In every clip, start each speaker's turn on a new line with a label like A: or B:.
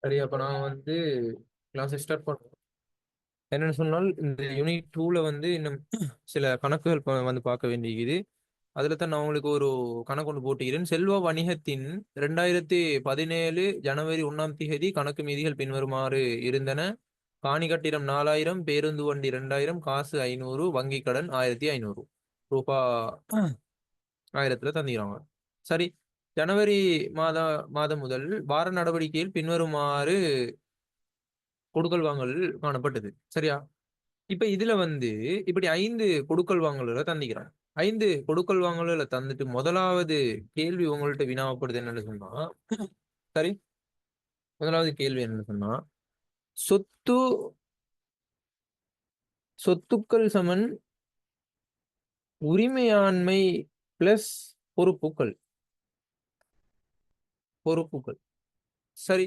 A: சரி, அப்ப நான் வந்து கிளாஸ் ஸ்டார்ட் பண்ணுவோம். என்னன்னு சொன்னால் இந்த யூனிட் 2ல வந்து இன்னும் சில கணக்குகள் வந்து பார்க்க வேண்டியது. அதுல தான் நான் உங்களுக்கு ஒரு கணக்கு ஒன்று போட்டுக்கிறேன். செல்வ வணிகத்தின் 2017 ஜனவரி 1 கணக்கு மீதிகள் பின்வருமாறு இருந்தன. காணி கட்டிடம் 4000, பேருந்து வண்டி 2000, காசு 500, வங்கி கடன் 1500 ரூபா 1000த்துல தந்திக்கிறாங்க. சரி, ஜனவரி மாத மாதம் முதல் வார நடவடிக்கையில் பின்வருமாறு கொடுக்கல் வாங்கல் காணப்பட்டது. சரியா? இப்ப இதுல வந்து இப்படி 5 கொடுக்கல் வாங்கல்களை தந்திக்கிறான். 5 கொடுக்கல் வாங்கல்களை தந்துட்டு முதலாவது கேள்வி உங்கள்ட்ட வினாவப்படுது என்னன்னு சொன்னா, சரி, முதலாவது கேள்வி என்னன்னு சொன்னா, சொத்து சொத்துக்கள் சமன் உரிமையாண்மை பிளஸ் பொறுப்புகள். பொறுப்புகள். சரி,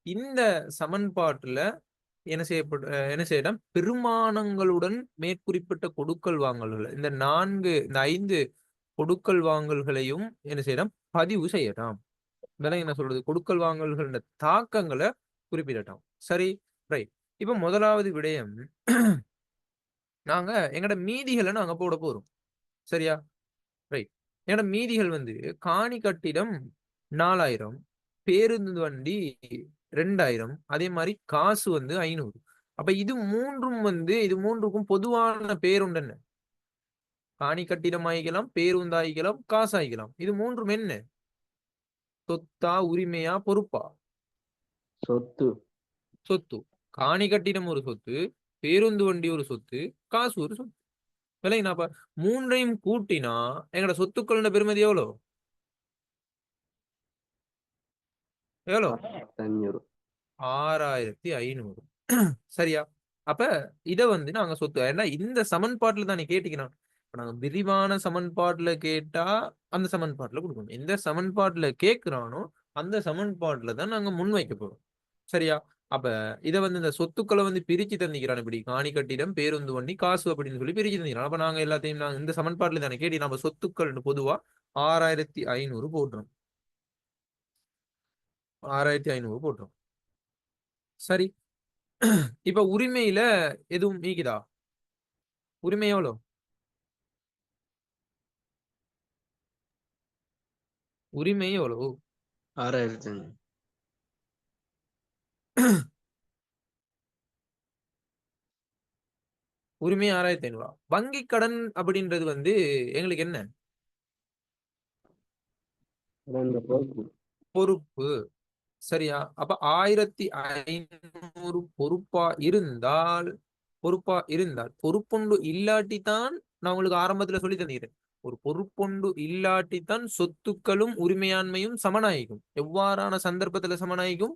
A: இந்த சமன்பாட்டுல என்ன செய்யலாம்? பெருமானங்களுடன் மேற்குறிப்பிட்ட கொடுக்கல் வாங்கல்கள் இந்த 5 கொடுக்கல் வாங்கல்களையும் என்ன செய்யலாம்? பதிவு செய்யலாம். இதெல்லாம் என்ன சொல்றது? கொடுக்கல் வாங்கல்கள தாக்கங்களை குறிப்பிடட்டும். சரி, ரைட். இப்ப முதலாவது விடயம், நாங்க எங்கட மீதிகளை நாங்க போட போறோம். சரியா? ரைட். எங்கட மீதிகள் வந்து காணி கட்டிடம் 4000, பேருந்து வண்டி 2000, அதே மாதிரி காசு வந்து 500. அப்ப இது மூன்றுக்கும் பொதுவான பேருண்டு என்ன? காணி கட்டிடம் ஆகிக்கலாம், பேருந்து ஆகிக்கலாம், காசு ஆகிக்கலாம். இது மூன்றும் என்ன? சொத்தா, உரிமையா, பொறுப்பா?
B: சொத்து.
A: சொத்து. காணி கட்டிடம் ஒரு சொத்து, பேருந்து வண்டி ஒரு சொத்து, காசு ஒரு சொத்து. விலைங்கண்ணா, அப்ப மூன்றையும் கூட்டினா எங்கட சொத்துக்களோட பெருமதி எவ்வளோ? எவ்வளோ?
B: 500.
A: 6500. சரியா? அப்ப இத வந்து நாங்க சொத்து, ஏன்னா இந்த சமன்பாட்டுல தான் நீ கேட்டீங்கன்னா, இப்ப நாங்க விரிவான சமன்பாட்டுல கேட்டா அந்த சமன்பாட்டுல கொடுக்கணும். எந்த சமன்பாட்டுல கேட்கிறானோ அந்த சமன்பாட்டுல தான் நாங்க முன்வைக்க போறோம். சரியா? அப்ப இத வந்து இந்த சொத்துக்களை வந்து பிரிச்சு தந்திக்கிறான். இப்படி காணி கட்டிடம், பேருந்து வண்டி, காசு அப்படின்னு சொல்லி பிரிச்சு தந்திக்கிறான். அப்ப நாங்க எல்லாத்தையும் நாங்க இந்த சமன்பாட்டுல தானே கேட்டி நம்ம சொத்துக்கள் பொதுவா 6500 போடுறோம். 6500 போடுறோம். சரி, இப்ப உரிமையில எதுவும் நீக்குதா? உரிமை எவ்வளவு? உரிமை எவ்வளவு?
B: 6500.
A: உரிமை 6500. வங்கி கடன் அப்படின்றது வந்து எங்களுக்கு என்ன?
B: இந்த பொறுப்பு.
A: பொறுப்பு. சரியா? அப்ப 1500 பொறுப்பா இருந்தால் பொறுப்புண்டு இல்லாட்டி தான் நான் உங்களுக்கு ஆரம்பத்துல சொல்லி தந்தீங்க. ஒரு பொறுப்புண்டு இல்லாட்டி தான் சொத்துக்களும் உரிமையாண்மையும் சமனாயிக்கும். எவ்வாறான சந்தர்ப்பத்துல சமனாயிக்கும்?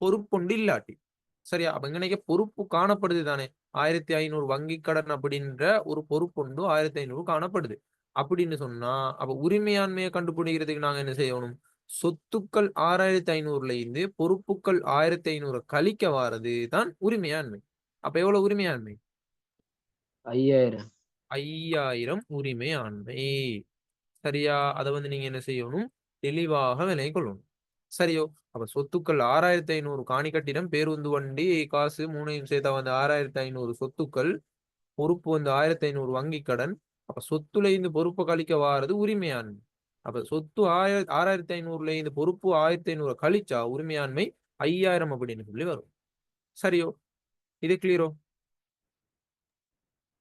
A: பொறுப்புண்டு இல்லாட்டி. சரியா? அப்ப இங்கனைக்கு பொறுப்பு காணப்படுது தானே. 1500 வங்கி கடன் அப்படின்ற ஒரு பொறுப்புண்டு 1500 காணப்படுது. அப்படின்னு சொன்னா அப்ப உரிமையாண்மையை கண்டுபிடிக்கிறதுக்கு நாங்க என்ன செய்யணும்? சொத்துக்கள் 6500ல இருந்து பொறுப்புகள் 1500 கழிக்க வாரது தான் உரிமையாண்மை. அப்ப எவ்வளவு உரிமையாண்மை?
B: 5000.
A: 5000 உரிமையாண்மை. சரியா? அதை வந்து நீங்க என்ன செய்யணும்? தெளிவாக விலை கொள்ளணும். சரியோ? அப்ப சொத்துக்கள் 6500 காணி கட்டிடம், பேருந்து வண்டி, காசு மூணையும் சேர்த்தா வந்து 6500 சொத்துக்கள், பொறுப்பு வந்து 1500 வங்கி கடன். அப்ப சொத்துல இருந்து பொறுப்பு கழிக்க வாரது உரிமையாண்மை. அப்ப சொத்து 6500ல இருந்து பொறுப்பு 1500 கழிச்சா உரிமையாண்மை 5000 அப்படின்னு சொல்லி வரும். சரியோ? இது கிளியரோ?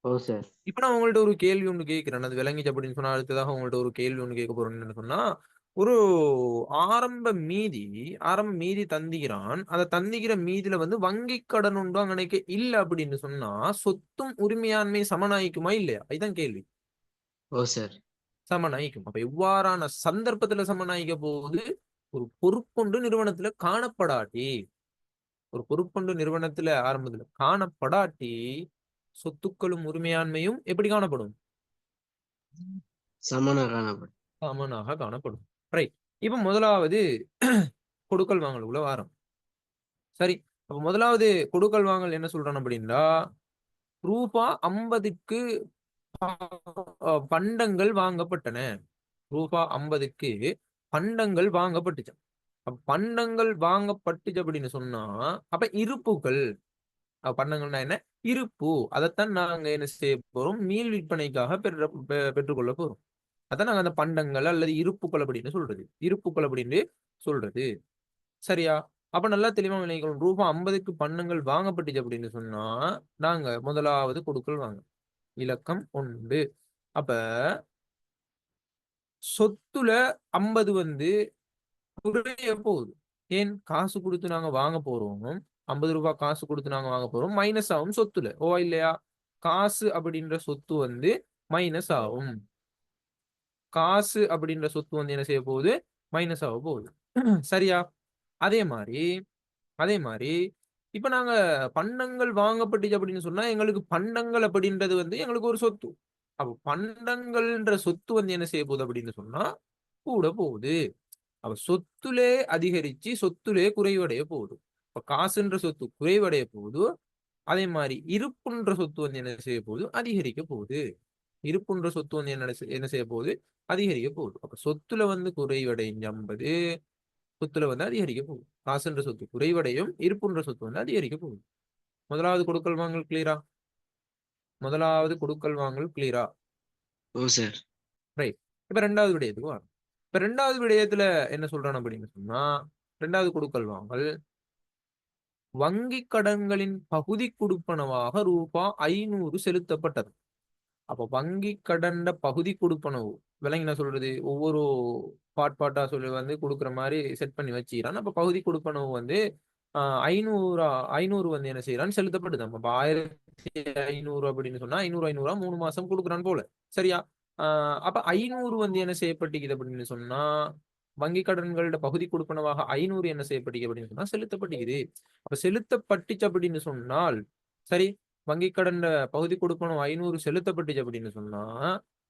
B: ஓ சார்.
A: இப்ப நான் உங்கள்ட்ட ஒரு கேள்வி ஒண்ணு கேட்கிறேன். அது விளங்கிச்சு அப்படின்னு சொன்னா அடுத்ததாக உங்கள்ட்ட ஒரு கேள்வி ஒண்ணு கேட்க போறேன்னு சொன்னா, ஒரு ஆரம்ப மீதி ஆரம்ப மீதி தந்திக்கிறான். அத தந்திக்கிற மீதில வந்து வங்கி கடன் உண்டு அங்கனைக்கு இல்ல அப்படின்னு சொன்னா சொத்தும் உரிமையாண்மை சமனாயிக்குமா இல்லையா? இதுதான் கேள்வி.
B: ஓ சார்.
A: சமனாயிக்கும். அப்ப எவ்வாறான சந்தர்ப்பத்துல சமனாயிக்க போகுது? ஒரு பொறுப்புண்டு நிறுவனத்துல காணப்படாட்டி, ஒரு பொறுப்புண்டு நிறுவனத்துல ஆரம்பத்துல காணப்படாட்டி சொத்துக்களும் உரிமையாண்மையும் எப்படி காணப்படும்?
B: சமனா காணப்படும்.
A: காமனாக காணப்படும். ரைட். இப்ப முதலாவது கொடுக்கல் வாங்கலுக்குள்ள வாரம். சரி, அப்ப முதலாவது கொடுக்கல் வாங்கல் என்ன சொல்றான் அப்படின்னா, ரூபா 50க்கு பண்டங்கள் வாங்கப்பட்டன. ரூபா 50க்கு பண்டங்கள் வாங்கப்பட்டுச்சு. அப்ப பண்டங்கள் வாங்கப்பட்டுச்சு அப்படின்னு சொன்னா அப்ப இருப்புகள். பண்டங்கள்னா என்ன? இருப்பு. அதைத்தான் நாங்க என்ன செய்ய போறோம்? மீள் விற்பனைக்காக பெற்றுக்கொள்ள போறோம். அதான் நாங்க அந்த பண்டங்கள் அல்லது இருப்புகள் அப்படின்னு சொல்றது. இருப்புகள் அப்படின்னு சொல்றது. சரியா? அப்ப நல்லா தெளிவா விளங்கிக்கணும். ரூபா 50க்கு பண்டங்கள் வாங்கப்பட்டுச்சு அப்படின்னு சொன்னா நாங்க முதலாவது கொடுக்கல் வாங்க இலக்கம் 1. அப்ப சொத்துல 50 வந்து குறைய போகுது. ஏன்? காசு கொடுத்து நாங்க வாங்க போறோம். 50 ரூபாய் காசு கொடுத்து நாங்க வாங்க போறோம். மைனஸ் ஆகும் சொத்துல. ஓவா இல்லையா? காசு அப்படின்ற சொத்து வந்து மைனஸ் ஆகும். காசு அப்படின்ற சொத்து வந்து என்ன செய்ய போகுது? மைனஸ் ஆக போகுது. சரியா? அதே மாதிரி அதே மாதிரி இப்ப நாங்க பண்டங்கள் வாங்கப்பட்டுச்சு அப்படின்னு சொன்னா எங்களுக்கு பண்டங்கள் அப்படின்றது வந்து எங்களுக்கு ஒரு சொத்து. அப்ப பண்டங்கள்ன்ற சொத்து வந்து என்ன செய்ய போகுது அப்படின்னு சொன்னா கூட போகுது. அப்ப சொத்துலே அதிகரிச்சு சொத்துலே குறைவடைய போகுது. இப்ப காசுன்ற சொத்து குறைவடைய போகுது. அதே மாதிரி இருப்புன்ற சொத்து வந்து என்ன செய்ய போகுது? அதிகரிக்க போகுது. இருப்புன்ற சொத்து வந்து என்ன செய்ய போகுது? அதிகரிக்க போகுது. அப்ப சொத்துல வந்து குறைவடைஞ்சு 50, சொத்துல வந்து அதிகரிக்க போகுது. காசுன்ற சொத்து குறைவடையும், இருப்புன்ற சொத்து வந்து அதிகரிக்க போகுது. முதலாவது கொடுக்கல் வாங்கல் கிளியரா? முதலாவது கொடுக்கல் வாங்கல் கிளியரா?
B: ஓ சார்.
A: ரைட். இப்ப ரெண்டாவது விடயத்துக்கு வரோம். இப்ப ரெண்டாவது விடயத்துல என்ன சொல்றான் அப்படின்னு சொன்னா, ரெண்டாவது கொடுக்கல் வாங்கல் வங்கி கடன்களின் பகுதி கொடுப்பனவாக ரூபா 500 செலுத்தப்பட்டது. அப்ப வங்கி கடன்ட பகுதி கொடுப்பனவு விலைங்க என்ன சொல்றது? ஒவ்வொரு பார்ட்டா சொல்லி வந்து கொடுக்குற மாதிரி செட் பண்ணி வச்சுக்கிறான். அப்ப பகுதி கொடுப்பனவு வந்து 500 500 வந்து என்ன செய்யறான்னு செலுத்தப்படுது. அப்ப 1500 அப்படின்னு சொன்னா 500 500 3 மாசம் கொடுக்குறான் போல. சரியா? அப்ப 500 வந்து என்ன செய்யப்பட்டிருக்குது அப்படின்னு சொன்னா வங்கி கடன்களோட பகுதி கொடுப்பனவாக 500 என்ன செய்யப்பட்டிருக்கு அப்படின்னு சொன்னா செலுத்தப்பட்டிருக்குது. அப்ப செலுத்தப்பட்டுச்சு அப்படின்னு சொன்னால் சரி, வங்கி கடன் பகுதி கொடுப்பனவு 500 செலுத்தப்பட்டுச்சு அப்படின்னு சொன்னா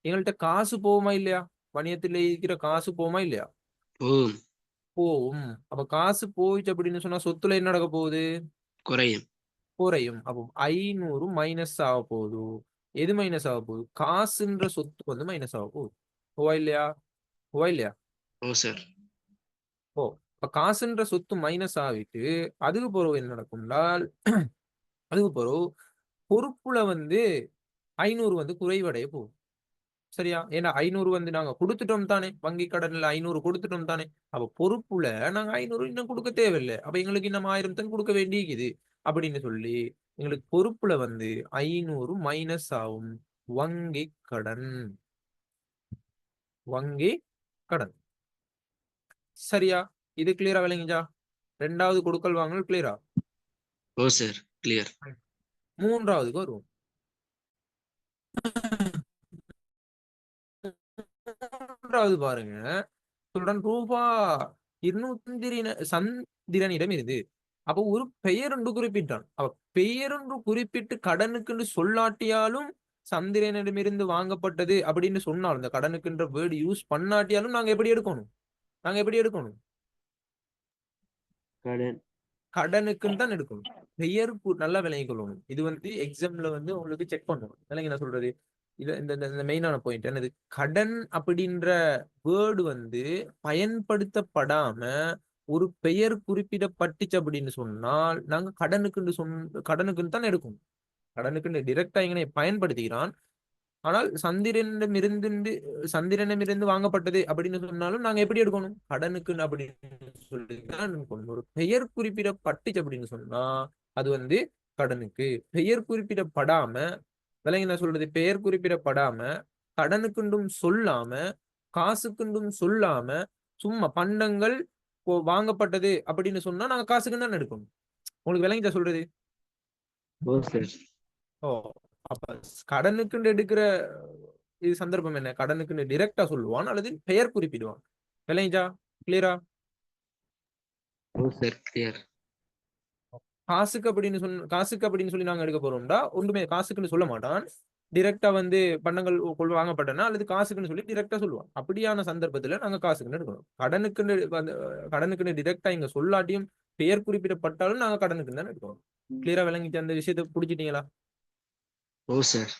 A: எங்கள்கிட்ட காசு போகுமா இல்லையா? வணிகத்துல இருக்கிற காசு போகுமா இல்லையா?
B: ஓம்.
A: போகும். அப்ப காசு போயிடுச்சு அப்படின்னு சொன்னா சொத்துல என்ன நடக்க போகுது?
B: குறையும்.
A: குறையும். அப்போ 500 மைனஸ் ஆக போகுது. எது மைனஸ் ஆக போகுது? காசுன்ற சொத்து வந்து மைனஸ் ஆக போகுது. ஓவா இல்லையா? ஓவா இல்லையா?
B: ஓ சார்.
A: ஓ. இப்ப காசுன்ற சொத்து மைனஸ் ஆகிட்டு அதுக்கு பிறகு என்ன நடக்கும்னால் அதுக்கு பிறகு பொறுப்புல வந்து 500 வந்து குறைவடைய போகுது. சரியா? ஏன்னா 500 வந்து நாங்க குடுத்துட்டோம் தானே. வங்கி கடன்ல 500 குடுத்துட்டோம் தானே. அப்ப பொறுப்புல நாங்க 500 இன்னும் குடுக்க தேவையில்ல. அப்ப எங்களுக்கு இன்னும் 1000 தான் குடுக்க வேண்டியிருக்குது. அப்படின்னு சொல்லி எங்களுக்கு பொறுப்புல வந்து 500 மைனஸ் ஆகும். வங்கி கடன். வங்கி கடன். சரியா? இது கிளியரா விளங்கிச்சா? 2வது கொடுக்கல் வாங்கல் கிளியரா?
B: ஓ சார். கிளியர்.
A: 3வதுக்கு வருவோம். 3வது பாருங்க. சொல்றேன் ரூபா 200 சந்திரனிடம் இருந்து அப்ப ஒரு பெயர் ஒன்று குறிப்பிட்டான். அப்ப பெயர் ஒன்று குறிப்பிட்டு கடனுக்குன்னு சொல்லாட்டியாலும் சந்திரனிடமிருந்து வாங்கப்பட்டது அப்படின்னு சொன்னாலும் இந்த கடனுக்குன்ற வேர்டு யூஸ் பண்ணாட்டியாலும் நாங்க எப்படி எடுக்கணும்? நாங்க எப்படி எடுக்கணும்?
B: கடன்.
A: கடனுக்குன்னு தான் எடுக்கணும். பெயர் நல்லா விளங்கிக் கொள்ளணும். இது வந்து எக்ஸாம்ல வந்து உங்களுக்கு செக் பண்ணணும். விளங்கி என்ன சொல்றது? இது இந்த மெயினான பாயிண்ட் என்னது? கடன் அப்படின்ற வேர்டு வந்து பயன்படுத்தப்படாம ஒரு பெயர் குறிப்பிடப்பட்டுச்சு அப்படின்னு சொன்னால் நாங்க கடனுக்குன்னு தான் எடுக்கணும். கடனுக்குன்னு டிரெக்டா எங்கனை பயன்படுத்துகிறான். ஆனால் சந்திரனிடமிருந்து வாங்கப்பட்டது அப்படின்னு சொன்னாலும் நாங்க எப்படி எடுக்கணும்? கடனுக்குன்னு அப்படின்னு சொல்லிதான் எடுக்கணும். ஒரு பெயர் குறிப்பிடப்பட்டுச்சு அப்படின்னு சொன்னா அது வந்து கடனுக்கு. பெயர் குறிப்பிடப்படாம விலைங்க என்ன சொல்றது? பெயர் குறிப்பிடப்படாம கடனுக்குண்டும் சொல்லாம காசுக்குண்டும் சொல்லாம சும்மா பண்டங்கள் வாங்கப்பட்டது அப்படின்னு சொன்னா நாங்க காசுக்குன்னு தான் எடுக்கணும். உங்களுக்கு விளங்கிட்ட சொல்றது?
B: ஓ சார்.
A: ஓ. அப்ப கடனுக்குன்னு எடுக்கிற இது சந்தர்ப்பம் என்ன? கடனுக்குன்னு டிரெக்டா சொல்லுவான் அல்லது பெயர் குறிப்பிடுவான். விளங்கிச்சா? கிளியரா?
B: ஓ சார். கிளியர்.
A: காசுக்கு அப்படின்னு சொல்லி நாங்க எடுக்க போறோம்டா ஒன்றுமே காசுக்குன்னு சொல்ல மாட்டான். டிரெக்டா வந்து பண்டங்கள் வாங்கப்பட்டனா அல்லது காசுக்குன்னு சொல்லி டிரெக்டா சொல்லுவான். அப்படியான சந்தர்ப்பத்துல நாங்க காசுக்குன்னு எடுக்கணும். கடனுக்குன்னு டிரெக்டா இங்க சொல்லாட்டியும் பெயர் குறிப்பிடப்பட்டாலும் நாங்க கடனுக்குன்னு தான் எடுக்கணும். கிளியரா விளங்கிட்டு அந்த விஷயத்தை புடிச்சிட்டீங்களா?
B: ஓ சார்.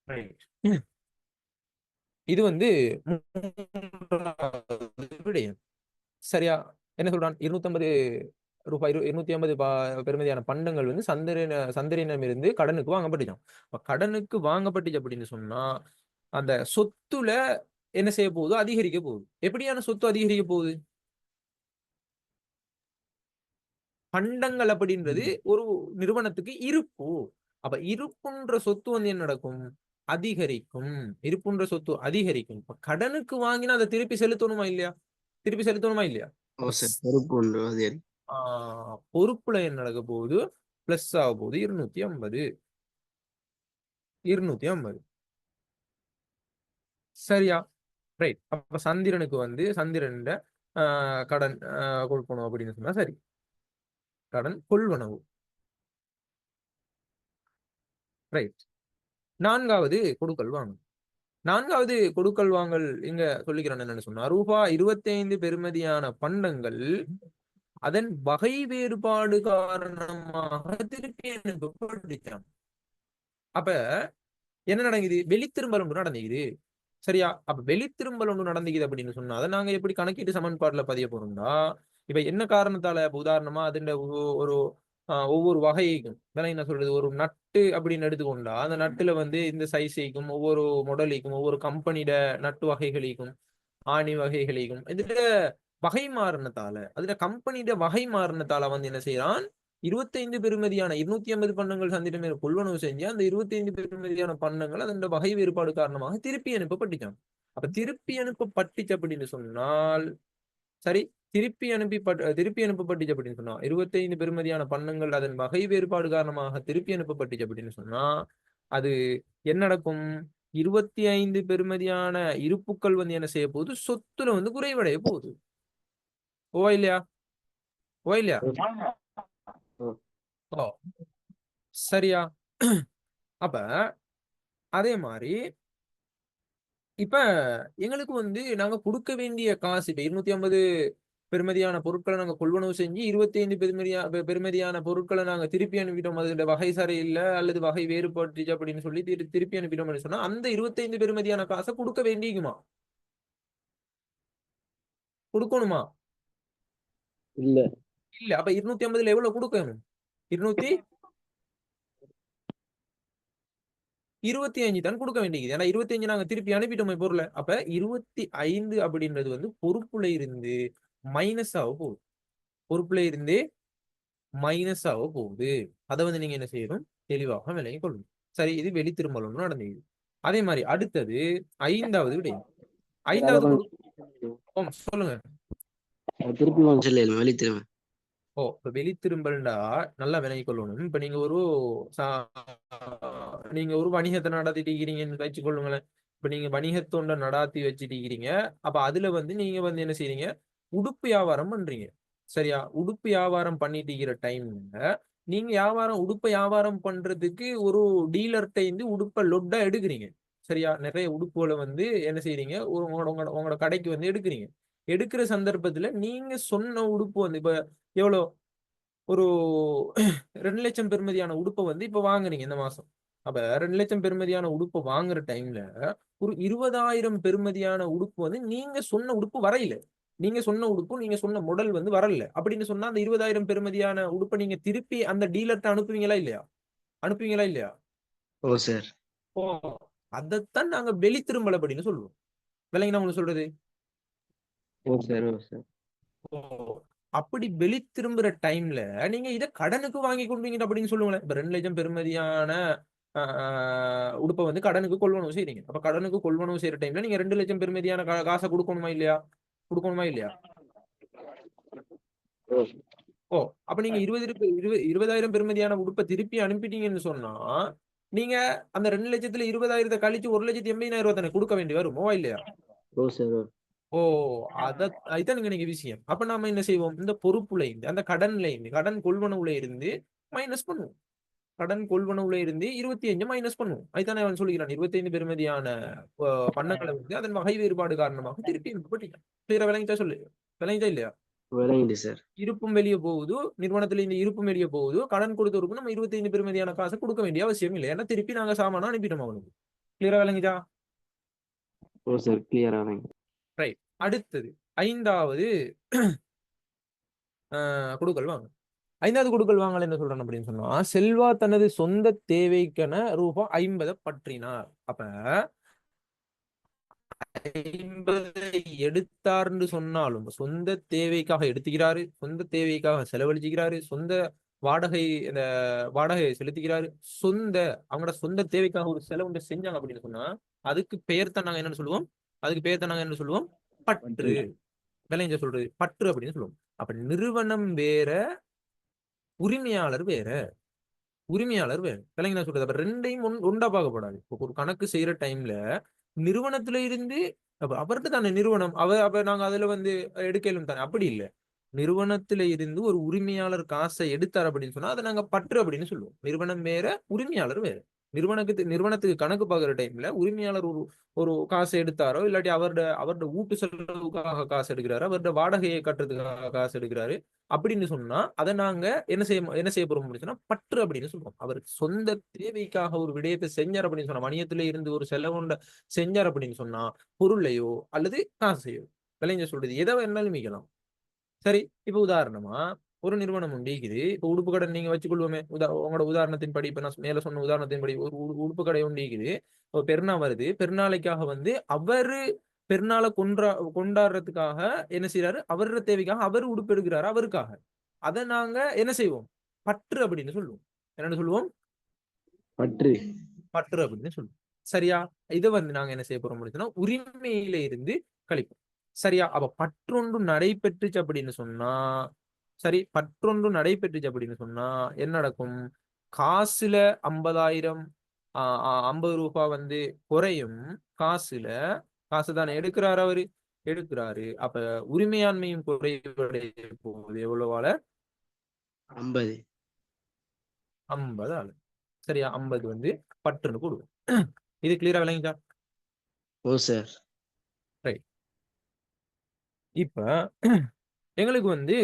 A: ரைட். இது வந்து மூன்றாவது விடயம். சரியா? என்ன சொல்றான்? 250 ரூபாய் 250 பெறுமதியான பண்டங்கள் வந்து சந்தரினமிருந்து கடனுக்கு வாங்கப்பட்டுச்சாம். அப்ப கடனுக்கு வாங்கப்பட்டுச்சு அப்படின்னு சொன்னா அந்த சொத்துல என்ன செய்ய போகுது? அதிகரிக்க போகுது. எப்படியான சொத்து அதிகரிக்க போகுது? பண்டங்கள் அப்படின்றது ஒரு நிறுவனத்துக்கு இருப்பு. அப்ப இருப்புன்ற சொத்து வந்து என்ன நடக்கும்? அதிகரிக்கும். இருப்புன்ற சொத்து அதிகரிக்கும். இப்ப கடனுக்கு வாங்கினா அதை திருப்பி செலுத்தணுமா இல்லையா? திருப்பி செலுத்தணுமா இல்லையா?
B: ஓ
A: அப்ப
B: சார், பொறுப்பு ஒன்று அதிகரிக்கும்.
A: பொறுப்புல என்ன நடக்க போகுது? பிளஸ் ஆக போகுது 250. 250. சரியா? ரைட். அப்ப சந்திரனுக்கு வந்து சந்திரன் கடன் கொடுக்கணும் அப்படின்னு சொன்னா சரி. கடன் கொள்வனவு. ரைட். நான்காவது கொடுக்கல் வாங்கல். நான்காவது கொடுக்கல் வாங்கல் இங்க சொல்லிக்கிறேன் என்னன்னு சொன்னா ரூபாய் 25 பெறுமதியான பண்டங்கள் அதன் வகை வேறுபாடு காரணமாக திருப்பி அனுப்பப்பட்டுச்சாம். அப்ப என்ன நடக்குது? வெளித்திரும்பல் ஒன்று நடந்துக்குது. சரியா? அப்ப வெளித்திரும்பல் ஒன்று நடந்துக்குது அப்படின்னு சொன்னா அதை நாங்க எப்படி கணக்கீட்டு சமன்பாட்டுல பதிய போறோம்னா இப்ப என்ன காரணத்தால இப்ப உதாரணமா அதுண்ட ஒரு ஒவ்வொரு வகைக்கும் என்ன சொல்றது ஒரு நட்டு அப்படின்னு எடுத்துக்கொண்டா அந்த நட்டுல வந்து இந்த சைஸைக்கும் ஒவ்வொரு மாடலிக்கும் ஒவ்வொரு கம்பெனியோட நட்டு வகைகளிக்கும் ஆணி வகைகளிக்கும் இதுல வகை மாறினத்தால அதுல கம்பெனியோட வகை மாறினத்தால வந்து என்ன செய்யறான் 25 பெறுமதியான 250 பண்டங்கள் சந்திரமே கொள்வனவு செஞ்சு அந்த 25 பெறுமதியான பண்டங்கள் அதன் வகை வேறுபாடு காரணமாக திருப்பி அனுப்பப்பட்டுச்சான். அப்ப திருப்பி அனுப்பப்பட்டுச்சு அப்படின்னு சொன்னால் சரி திருப்பி அனுப்பப்பட்டுச்சு அப்படின்னு சொன்னா 25 பெறுமதியான பண்டங்கள் அதன் வகை வேறுபாடு காரணமாக திருப்பி அனுப்பப்பட்டுச்சு அப்படின்னு சொன்னா அது என்ன நடக்கும்? 25 பெறுமதியான இருப்புக்கள் வந்து என்ன செய்ய போகுது? சொத்துல வந்து குறைவடைய போகுது. ஓ இல்லையா? ஓ இல்லையா? ஓ சரியா? அப்ப அதே மாதிரி இப்ப எங்களுக்கு வந்து நாங்க கொடுக்க வேண்டிய காசு இப்ப 250 பெறுமதியான பொருட்களை நாங்க கொள்வனவு செஞ்சு 25 பெறுமதியான பொருட்களை நாங்க திருப்பி அனுப்பிட்டோம். அதோட வகை சரியில்லை அல்லது வகை வேறுபட்டுச்சு அப்படின்னு சொல்லி திருப்பி அனுப்பிட்டோம்னு சொன்னா அந்த 25 பெறுமதியான காசை கொடுக்க வேண்டிக்குமா? கொடுக்கணுமா?
B: இல்ல.
A: இல்ல. அப்ப 250ல எவ்வளவு கொடுக்கணும்? 225 தான் கொடுக்க வேண்டியது. ஏன்னா 25 நாங்க திருப்பி அனுப்பிட்டோமே பொருளை. அப்ப 25 அப்படின்றது வந்து பொறுப்புல இருந்து மைனஸ் ஆக போகுது. பொறுப்புல இருந்து மைனஸ் ஆக போகுது. அதை வந்து நீங்க என்ன செய்யணும்? தெளிவாக விளங்கிக் கொள்ளணும். சரி, இது வெளித்திரும்பல் ஒன்று நடந்தது. அதே மாதிரி அடுத்தது 5வது விடயம்.
B: அதை
A: 5வது
B: கொஞ்சம்
A: சொல்லுங்க.
B: திருப்பி கொஞ்சம் சொல்லு, வெளி திரும்ப.
A: இப்ப வெளித்திரும்பல்டா நல்லா விளங்கிக் கொள்ளணும். இப்ப நீங்க ஒரு வணிகத்தை நடத்திட்டு இருக்கிறீங்கன்னு வச்சுக்கொள்ளுங்களேன். இப்ப நீங்க வணிகத்தொண்ட நடாத்தி வச்சுட்டு இருக்கிறீங்க. அப்ப அதுல வந்து நீங்க வந்து என்ன செய்றீங்க? உடுப்பு வியாபாரம் பண்றீங்க. சரியா? உடுப்பு வியாபாரம் பண்ணிட்டு இருக்கிற டைம்ல நீங்க உடுப்பை வியாபாரம் பண்றதுக்கு ஒரு டீலர்கிட்ட இருந்து உடுப்பை லொட்டா எடுக்கிறீங்க. சரியா? நிறைய உடுப்புகளை வந்து என்ன செய்றீங்க? உங்களோட உங்களோட உங்களோட கடைக்கு வந்து எடுக்கிறீங்க. எடுக்கிற சந்தர்ப்பத்துல நீங்க சொன்ன உடுப்பு வந்து இப்ப எவ்வளவு ஒரு 2 லட்சம் பெறுமதியான உடுப்பை வந்து இப்ப வாங்குறீங்க இந்த மாசம். அப்ப 2 லட்சம் பெறுமதியான உடுப்பை வாங்குற டைம்ல ஒரு 20,000 பெறுமதியான உடுப்பு வந்து நீங்க சொன்ன உடுப்பு வரையில. நீங்க சொன்ன உடுப்பு நீங்க சொன்ன மாடல் வந்து வரல அப்படின்னு சொன்னா அந்த 20,000 பெறுமதியான உடுப்பை நீங்க திருப்பி அந்த டீலர்ட்ட அனுப்புவீங்களா இல்லையா? அனுப்புவீங்களா இல்லையா?
B: ஓ சார்.
A: ஓ அதைத்தான் நாங்க வெளித்திரும்பல் அப்படின்னு சொல்லுவோம். விலைங்க உங்களுக்கு சொல்றது.
B: ஓ சார். ஓ சார்.
A: ஓ அப்படி வெளித்திரும்புற டைம்ல நீங்க இதை கடனுக்கு வாங்கி கொண்டீங்க அப்படின்னு சொல்லுங்களேன். இப்ப 2 லட்சம் பெறுமதியான உடுப்பை வந்து கடனுக்கு கொள்வனவு செய்றீங்க. அப்ப கடனுக்கு கொள்வனவு செய்யற டைம்ல நீங்க 2 லட்சம் பெறுமதியான காசை கொடுக்கணுமா இல்லையா? கொடுக்கணுமா இல்லையா?
B: ஓ.
A: ஓ அப்ப நீங்க 20,000 பெறுமதியான உடுப்பை திருப்பி அனுப்பிட்டீங்கன்னு சொன்னா நீங்க அந்த 2 லட்சத்துல 20,000 கழிச்சு 1,80,000 தானே கொடுக்க வேண்டி வருமோ இல்லையா?
B: ஓ சார்.
A: ஓ அதுதான் நீங்க விஷயம். அப்ப நாம என்ன செய்வோம்? இந்த பொறுப்புல இருந்து அந்த கடன்ல இருந்து கடன் கொள்வனவுல இருந்து மைனஸ் பண்ணுவோம். கடன் கொள்வனவுல இருந்து 25 மைனஸ் பண்ணுவோம். அதுதானே அவன் சொல்லுகிறான் 25 பெறுமதியான பண்டங்களை வந்து அதன் வகை வேறுபாடு காரணமாக திருப்பி அனுப்பப்பட்டீங்க. கிளியரா விளங்கிட்டா சொல்லு. விளங்கிட்டா இல்லையா?
B: விளங்கிடு சார்.
A: இருப்பும் வெளியே போகுது. நிறுவனத்துல இந்த இருப்பும் வெளியே போகுது. கடன் கொடுத்தவருக்கு நம்ம 25 பெறுமதியான காசை கொடுக்க வேண்டிய அவசியம் இல்லை. ஏன்னா திருப்பி நாங்க சாமானா அனுப்பிட்டோம் அவனுக்கு. கிளியரா விளங்கிட்டா?
B: ஓ சார், கிளியர் ஆனீங்க.
A: ரைட். அடுத்தது 5வது குடுக்கல் வாங்கல். 5வது குடுக்கல் வாங்கல் என்ன சொல்றேன் அப்படின்னு சொன்னா, செல்வா தனது சொந்த தேவைக்கென ரூபாய் 50 பற்றினார். அப்ப 50 எடுத்தார்ன்னு சொன்னாலும் சொந்த தேவைக்காக எடுத்துக்கிறாரு, சொந்த தேவைக்காக செலவழிச்சுக்கிறாரு, சொந்த வாடகை இந்த வாடகையை செலுத்துகிறாரு, அவங்களோட சொந்த தேவைக்காக ஒரு செலவு ஒன்று செஞ்சாங்க அப்படின்னு சொன்னா அதுக்கு பெயர் தான் நாங்க என்னன்னு சொல்லுவோம்? அதுக்கு பெயர் தான் நாங்க என்ன சொல்லுவோம்? பற்று. விளைஞ்ச சொல்றது பற்று அப்படின்னு சொல்லுவோம். அப்ப நிறுவனம் வேற, உரிமையாளர் வேற. உரிமையாளர் வேற. விளங்கினா சொல்றது. அப்ப ரெண்டையும் ஒண்டா பார்க்கப்படாது. இப்போ ஒரு கணக்கு செய்யற டைம்ல நிறுவனத்துல இருந்து அவர்கிட்ட தானே நிறுவனம் அப்ப நாங்க அதுல வந்து எடுக்கலும் தானே, அப்படி இல்ல. நிறுவனத்துல இருந்து ஒரு உரிமையாளர் காசை எடுத்தார் அப்படின்னு சொன்னா அதை நாங்க பற்று அப்படின்னு சொல்லுவோம். நிறுவனம் வேற, உரிமையாளர் வேற. நிறுவனத்துக்கு கணக்கு பார்க்குற டைம்ல உரிமையாளர் ஒரு ஒரு காசை எடுத்தாரோ இல்லாட்டி அவருடைய வீட்டு செலவுக்காக காசு எடுக்கிறாரு, அவருடைய வாடகையை கட்டுறதுக்காக காசு எடுக்கிறாரு அப்படின்னு சொன்னா அதை நாங்க என்ன செய்ய போறோம் அப்படின்னு சொன்னா பற்று அப்படின்னு சொல்றோம். அவர் சொந்த தேவைக்காக ஒரு விடயத்தை செஞ்சார் அப்படின்னு சொன்னா, வணிகத்துல இருந்து ஒரு செலவுண்ட செஞ்சார் அப்படின்னு சொன்னா பொருளையோ அல்லது காசையோ, விளைஞ்ச சொல்றது எதை வேணாலும் மீக்கலாம். சரி, இப்ப உதாரணமா ஒரு நிறுவனம் உண்டு இருக்குது. இப்ப உடுப்பு கடை நீங்க வச்சுக்கொள்வோமே. உங்களோட உதாரணத்தின் படி, இப்ப நான் மேல சொன்ன உதாரணத்தின் படி ஒரு உடுப்பு கடை உண்டு இருக்குது. இப்போ பெருநா வருது. பெருநாளைக்காக வந்து அவரு பெருநாளை கொண்டாடுறதுக்காக என்ன செய்யறாரு? அவரோட தேவைக்காக அவர் உடுப்பு எடுக்கிறாரு அவருக்காக. அதை நாங்க என்ன செய்வோம்? பற்று அப்படின்னு சொல்லுவோம். என்னன்னு சொல்லுவோம்?
B: பற்று.
A: பற்று அப்படின்னு சொல்லுவோம். சரியா? இதை வந்து நாங்க என்ன செய்ய போறோம் அப்படின்னா உரிமையில இருந்து கழிப்போம். சரியா? அப்ப பற்றொன்று நடைபெற்றுச்சு அப்படின்னு சொன்னா, சரி, பற்றொன்று நடைபெற்றுச்சு அப்படின்னு சொன்னா என்ன நடக்கும்? காசுல 50,000 50 ரூபாய் வந்து குறையும். காசுல காசு தானே எடுக்கிறாரு அவரு, எடுக்கிறாரு. அப்ப உரிமையாண்மையும் குறைவடைய போகுது. எவ்வளவால?
B: 50.
A: 50 ஆளு. சரியா? 50 வந்து பற்றுன்னு கொடுக்கும். இது கிளியரா விளங்கிச்சா?
B: ஓ சார்.
A: ரைட். இப்ப எங்களுக்கு வந்து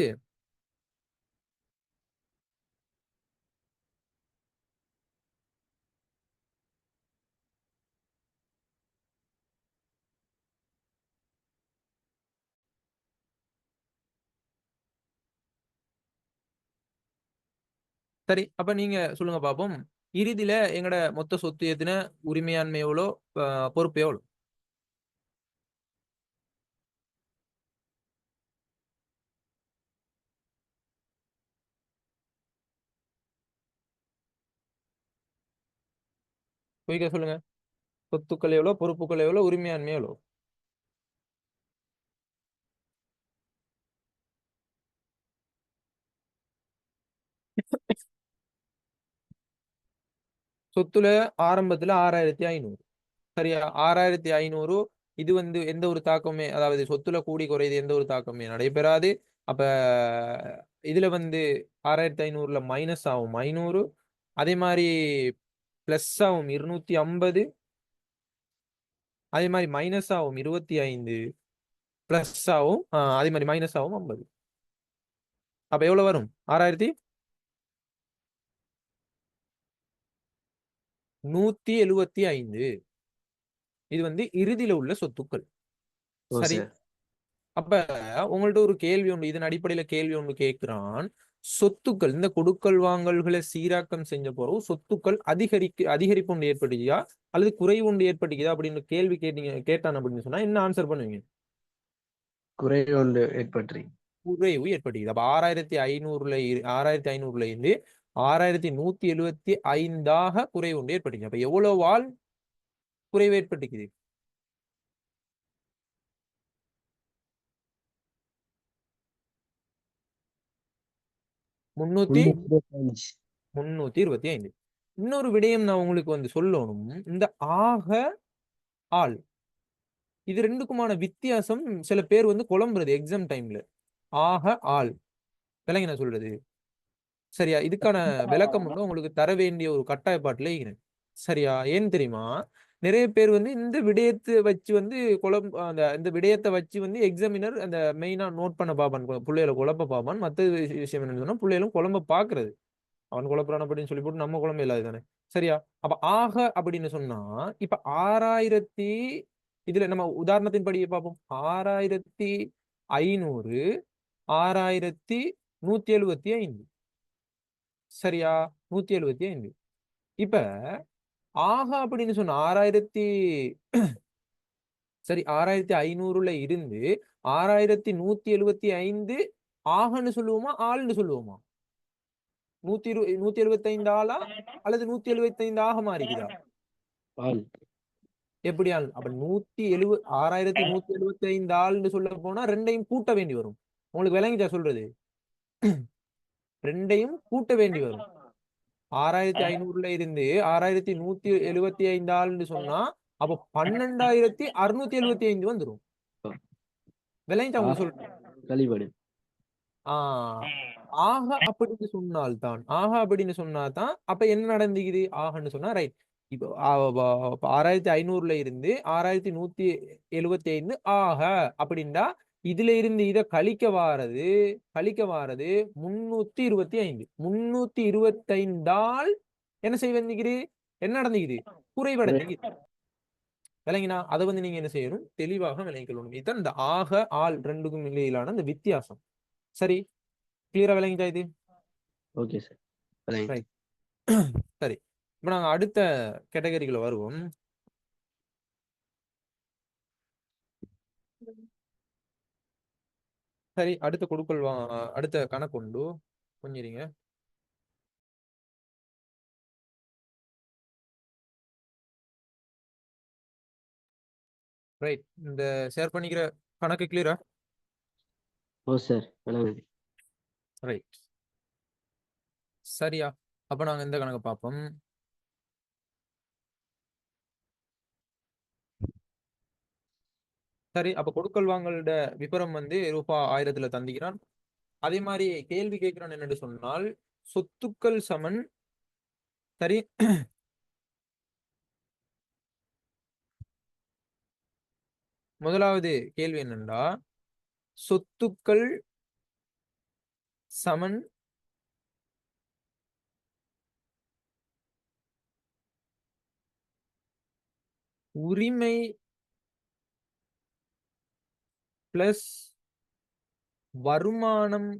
A: சரி, அப்ப நீங்க சொல்லுங்க பாப்போம். இறுதியில எங்கட மொத்த சொத்து எத்தனை, உரிமையாண்மை எவ்வளோ, பொறுப்பு எவ்வளோ? குயிக்கா சொல்லுங்க. சொத்துக்கள் எவ்வளோ, பொறுப்புகள் எவ்வளோ, உரிமையாண்மை எவ்வளோ? சொத்துல ஆரம்பத்துல 6,500. சரியா? 6,500. இது வந்து எந்த ஒரு தாக்கமே, அதாவது சொத்துல கூடி குறையுது எந்த ஒரு தாக்கமே நடைபெறாது. அப்ப இதுல வந்து 6,500ல மைனஸ் ஆகும் 500. அதே மாதிரி பிளஸ் ஆகும் 250. அதே மாதிரி மைனஸ் ஆகும் 25. பிளஸ் ஆகும் அதே மாதிரி மைனஸ் ஆகும் 50. அப்ப எவ்வளவு வரும்? 6,175. இது வந்து இறுதியில உள்ள சொத்துக்கள்.
B: ஓ
A: சரி.
B: சார்.
A: அப்ப உங்கள்ட்ட ஒரு கேள்வி உண்டு. இதன் அடிப்படையில கேள்வி ஒன்று கேட்கிறான். சொத்துக்கள் இந்த கொடுக்கல் வாங்கல்களை சீராக்கம் செஞ்ச போறோம் சொத்துக்கள் அதிகரிப்பு ஒன்று ஏற்பட்டுச்சா அல்லது குறைவு ஒன்று ஏற்பட்டுச்சா அப்படின்னு கேள்வி கேட்டான் அப்படின்னு சொன்னா என்ன ஆன்சர் பண்ணுவீங்க?
B: குறைவு ஒன்று ஏற்பற்றி.
A: குறைவு ஏற்பட்டுக்குது. அப்ப 6,500ல இருந்து 6,175 குறைவு ஒன்று ஏற்பட்டுச்சு. அப்ப எவ்வளவு வால் குறைவு ஏற்பட்டுக்குது?
B: 325.
A: 325. இன்னொரு விடயம் நான் உங்களுக்கு வந்து சொல்லணும். இந்த ஆக, ஆள், இது ரெண்டுக்குமான வித்தியாசம் சில பேர் வந்து குழம்புறது எக்ஸாம் டைம்ல. ஆக, ஆள், விளங்கி நான் சொல்றது. சரியா? இதுக்கான விளக்கம் வந்து உங்களுக்கு தர வேண்டிய ஒரு கட்டாயப்பாட்டுல இருக்கிறேன். சரியா? ஏன்னு தெரியுமா? நிறைய பேர் வந்து இந்த விடயத்தை வச்சு வந்து இந்த விடயத்தை வச்சு வந்து எக்ஸாமினர் அந்த மெயினா நோட் பண்ண பாப்பான், பிள்ளைகளை குழப்ப பாப்பான். மத்த விஷயம் என்னன்னு சொன்னா பிள்ளைகளும் குழம்ப பாக்குறது. அவன் குழப்பறான் அப்படின்னு சொல்லி போட்டு நம்ம குழம்பு இல்லாது தானே. சரியா? அப்ப ஆக அப்படின்னு சொன்னா இப்ப 6,000 இதுல நம்ம உதாரணத்தின் படியே பார்ப்போம். 6500 6175 சரியா? 175. இப்ப ஆக அப்படின்னு சொன்ன 6500ல இருந்து 6175 ஆகன்னு சொல்லுவோமா ஆள்னு சொல்லுவோமா? 175 ஆளா அல்லது 175 ஆக மாறிக்குதா?
B: ஆல்.
A: எப்படி ஆள்? அப்ப 6175 ஆள்னு சொல்ல போனா ரெண்டையும் கூட்ட வேண்டி வரும். உங்களுக்கு விளங்கிச்சா சொல்றது? ரெண்டையும் கூட்ட வேண்டி வரும். 6500ல இருந்து 6175 ஆள்னு சொன்னா அப்ப 12675 வந்துரும். விளங்கிச்சா உங்களுக்கு சொல்றேன்?
B: கழிபடு.
A: ஆக அப்படின்னு சொன்னால்தான் அப்ப என்ன நடந்துக்குது ஆகன்னு சொன்னா ரைட். இப்போ 6500ல இருந்து 6175 ஆக அப்படின்னா இதுல இருந்து இதை கழிக்க வாரது 325. 325ஆல் என்ன செய்வது என்ன நடந்துக்குது குறைவடைஞ்சுக்குது. விளங்கினா அதை நீங்க என்ன செய்யணும் தெளிவாக விளங்கிக்கொள்ளணும். இதுதான் இந்த ஆக ஆள் ரெண்டுக்கும் இடையிலான இந்த வித்தியாசம். சரி, கிளியரா விளங்கிட்டா இது?
B: Okay sir.
A: ரைட். சரி, இப்ப நாங்க அடுத்த கேட்டகரிக்குள்ள வருவோம். சரி, அடுத்த கொடுக்கல் அடுத்த கணக்குண்டு கொஞ்சம் இருங்க. ரைட், இந்த ஷேர் பண்ணிக்கிற கணக்கு கிளியரா?
B: ஓ சார், விளங்குது.
A: ரைட், சரியா? அப்ப நாங்க இந்த கணக்கு பார்ப்போம். சரி, அப்ப கொடுக்கல் வாங்கலோட விபரம் ரூபாய் 1000 தந்திக்கிறான். அதே மாதிரி கேள்வி கேட்கிறான் என்னன்னு சொன்னால் சொத்துக்கள் சமன். சரி, முதலாவது கேள்வி என்னண்டா சொத்துக்கள் சமன் உரிமை பிளஸ் வருமானம்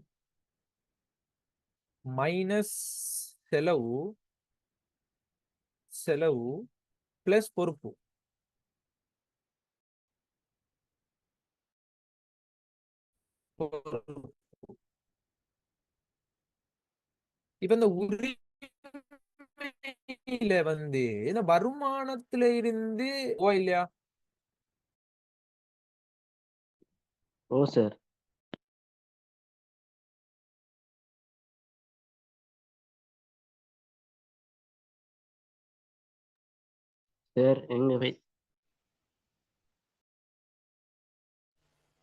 A: மைனஸ் செலவு பிளஸ் பொறுப்பு. இப்ப இந்த உரிமையில இந்த வருமானத்துல இருந்து இல்லையா?
B: ஓ சார். சார் எங்க போய்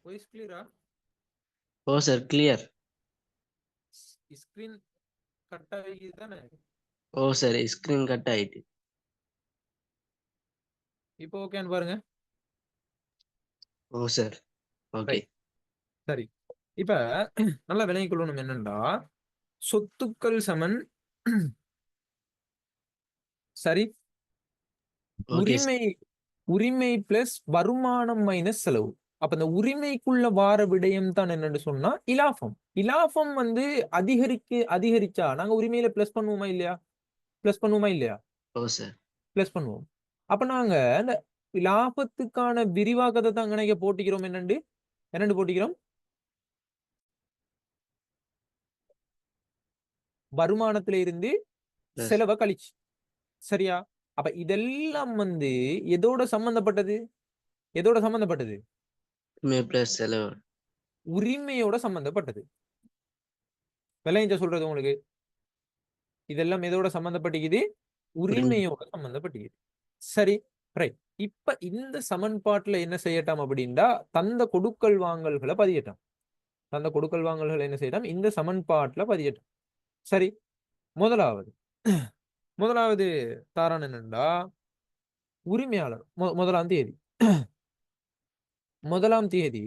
A: வாய்ஸ் கிளியரா?
B: ஓ சார், கிளியர்.
A: ஸ்கிரீன் கட் ஆகி தானே?
B: ஓ சார், ஸ்கிரீன் கட் ஆயிட்டு.
A: இப்போ ஓகேன்னு பாருங்க.
B: ஓ சார், ஓகே.
A: சரி, இப்ப நல்லா விளங்கிக் கொள்ளணும் என்னன்னா சொத்துக்கள் சமன் சரி
B: ஓகே
A: உரிமை உரிமை பிளஸ் வருமானம் மைனஸ் செலவு. அப்ப இந்த உரிமைக்குள்ள வார விடயம் தான் என்னன்னு சொன்னா இலாபம். இலாபம் அதிகரிச்சா நாங்க உரிமையில பிளஸ் பண்ணுவோமா இல்லையா? பிளஸ் பண்ணுவோமா இல்லையா?
B: ஓ சார்.
A: பிளஸ் பண்ணுவோம். அப்ப நாங்க இந்த லாபத்துக்கான விரிவாக்கத்தை தான் கணக்க போட்டிக்கிறோம். என்னண்டு போட்டிக்கிறோம்? வருமானத்தில இருந்து
B: பிளஸ்
A: செலவை கழிச்சு. சரியா? அப்ப இதெல்லாம் எதோட சம்பந்தப்பட்டது? எதோட சம்பந்தப்பட்டது?
B: பிளஸ் செலவு.
A: உரிமையோட சம்பந்தப்பட்டது. விளைஞ்ச சொல்றது உங்களுக்கு இதெல்லாம் எதோட சம்பந்தப்பட்டிக்குது? உரிமையோட சம்பந்தப்பட்டிக்குது. சரி, ரைட். இப்ப இந்த சமன்பாட்டுல என்ன செய்யட்டாம் அப்படின்னா தந்த கொடுக்கல் வாங்கல்களை பதியட்டாம். தந்த கொடுக்கல் வாங்கல்களை என்ன செய்யட்டாம் இந்த சமன்பாட்டுல பதியட்டாம். சரி, முதலாவது தாரான் என்னண்டா உரிமையாளர் முதலாம் தேதி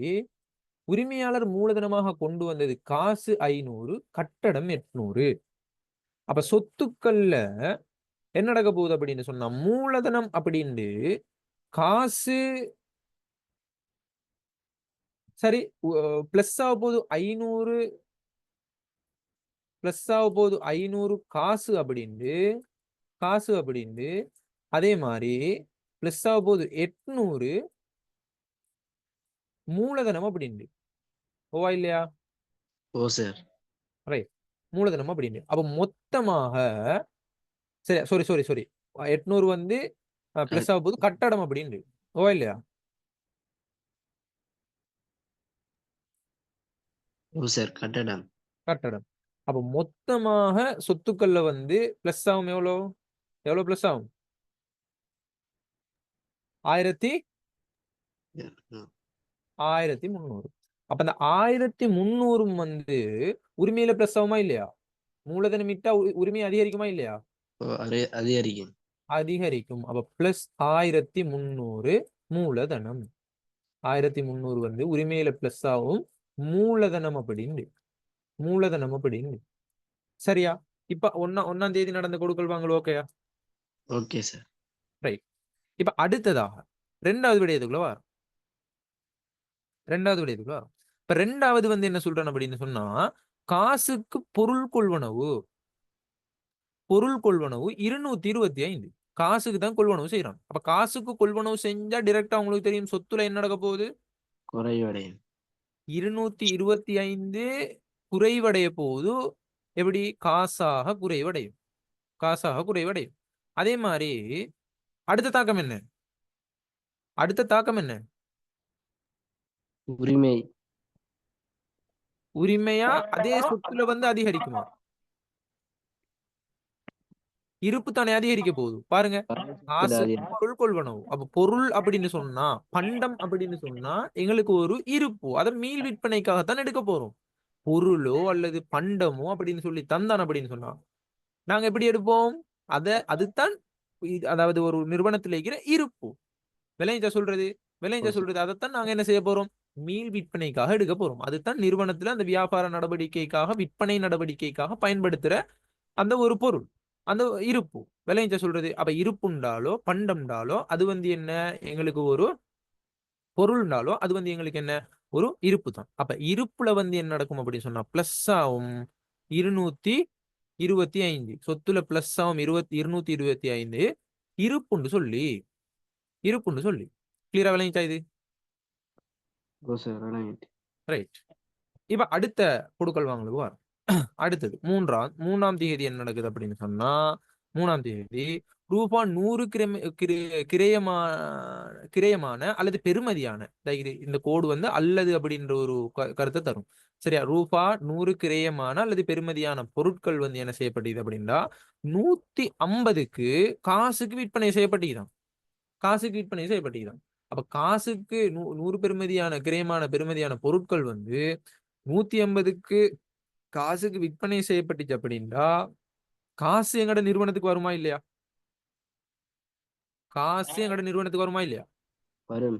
A: உரிமையாளர் மூலதனமாக கொண்டு வந்தது காசு 500, கட்டடம் 800. அப்ப சொத்துக்கள்ல என்ன நடக்க போகுது அப்படின்னு சொன்னா மூலதனம் அப்படின்னு காசு சரி, பிளஸ் ஆக போகுது 500 பிளஸ் ஆக போகுது 500 காசு அப்படின்னு அதே மாதிரி பிளஸ் ஆக போகுது 800 மூலதனம் அப்படின்னு. ஓவா இல்லையா?
B: ஓ சார்.
A: ரைட். மூலதனம் அப்படின்னு. அப்ப மொத்தமாக சரி, சாரி 800 வந்து பிளஸ் ஆக போகுது கட்டடம் அப்படின்னு. ஓவா இல்லையா?
B: ஓ சார், கட்டடம்.
A: கட்டடம். அப்ப மொத்தமாக சொத்துக்கள்ல வந்து பிளஸ் ஆகும். எவ்வளவு பிளஸ் ஆகும்? 1300. அப்ப அந்த 1300 வந்து உரிமையில பிளஸ் ஆகுமா இல்லையா? மூலதனம் இட்டா உரிமை அதிகரிக்குமா இல்லையா?
B: ஓ, அதிகரிக்கும்.
A: அதிகரிக்கும். அப்ப பிளஸ் 1300 மூலதனம். 1300 வந்து உரிமையில பிளஸ் ஆகும் மூலதனம் அப்படின்னு. சரியா? இப்ப ஒன்னாம் தேதி நடந்த கொடுக்கல் வாங்கல் ஓகேயா?
B: Okay sir.
A: ரைட். இப்ப அடுத்ததாக ரெண்டாவது விடயத்துக்குள்ள வரும். இப்ப ரெண்டாவது வந்து என்ன சொல்றேன் அப்படின்னு சொன்னா, காசுக்கு பொருள் கொள்வனவு 225. காசுக்கு தான் கொள்வனவு செய்யறான். அப்ப காசுக்கு கொள்வனவு செஞ்சா டைரக்டா உங்களுக்கு தெரியும் சொத்துல என்ன நடக்க போகுது?
B: குறைவடையும்.
A: 225 குறைவடைய போகுது. எப்படி? காசாக குறைவடையும். அதே மாதிரி அடுத்த தாக்கம் என்ன?
B: உரிமை.
A: உரிமையா அதே சொத்துல வந்து அதிகரிக்குமா? இருப்பு தானே அதிகரிக்க போகுது. பாருங்க, காசு பொருள் கொள்வனவு. அப்ப பொருள் அப்படின்னு சொன்னா, பண்டம் அப்படின்னு சொன்னா எங்களுக்கு ஒரு இருப்பு. அதை மீள் விற்பனைக்காகத்தான் எடுக்க போறோம். பொருளோ அல்லது பண்டமோ அப்படின்னு சொல்லி தந்தான் அப்படின்னு சொன்னா நாங்க எப்படி எடுப்போம்? அதுதான் அதாவது ஒரு நிறுவனத்தில் இருக்கிற இருப்பு. விளைஞ்சா சொல்றது அதைத்தான் நாங்க என்ன செய்ய போறோம்? மீள் விற்பனைக்காக எடுக்க போறோம். அதுதான் நிறுவனத்துல அந்த வியாபார நடவடிக்கைக்காக, விற்பனை நடவடிக்கைக்காக பயன்படுத்துற அந்த ஒரு பொருள், அந்த இருப்பு. விளைஞ்சா சொல்றது. அப்ப இருப்புண்டாலோ பண்டம்டாலோ அது வந்து என்ன? எங்களுக்கு ஒரு பொருள்னாலோ அது வந்து எங்களுக்கு என்ன? ஒரு இருப்பு தான். அப்ப இருப்புல வந்து என்ன நடக்கும் அப்படின்னு சொன்னா பிளஸ் ஆகும் 225. சொத்துல பிளஸ் ஆகும் 225 இருப்புண்டு சொல்லி கிளியரா விளங்கிச்சா இது?
B: ஓ சார், விளங்கிட்டு.
A: ரைட். இப்ப அடுத்த கொடுக்கல் வாங்கலுக்கு வரும். அடுத்தது மூணாம் தேதி என்ன நடக்குது அப்படின்னு சொன்னா, மூணாம் தேதி ரூபாய் 100 கிரயமான அல்லது பெறுமதியான, இந்த கோடு வந்து அல்லது அப்படின்ற ஒரு கருத்தை தரும். சரியா? ரூபாய் 100 கிரயமான அல்லது பெறுமதியான பொருட்கள் வந்து என்ன செய்யப்பட்டது அப்படின்னா 150க்கு காசுக்கு விற்பனை செய்யப்பட்டதுதான். அப்ப காசுக்கு 100 பெறுமதியான பொருட்கள் வந்து 150க்கு காசுக்கு விற்பனை செய்யப்பட்டுச்சு அப்படின்னா காசு எங்கட நிறுவனத்துக்கு வருமா இல்லையா?
B: வரும்.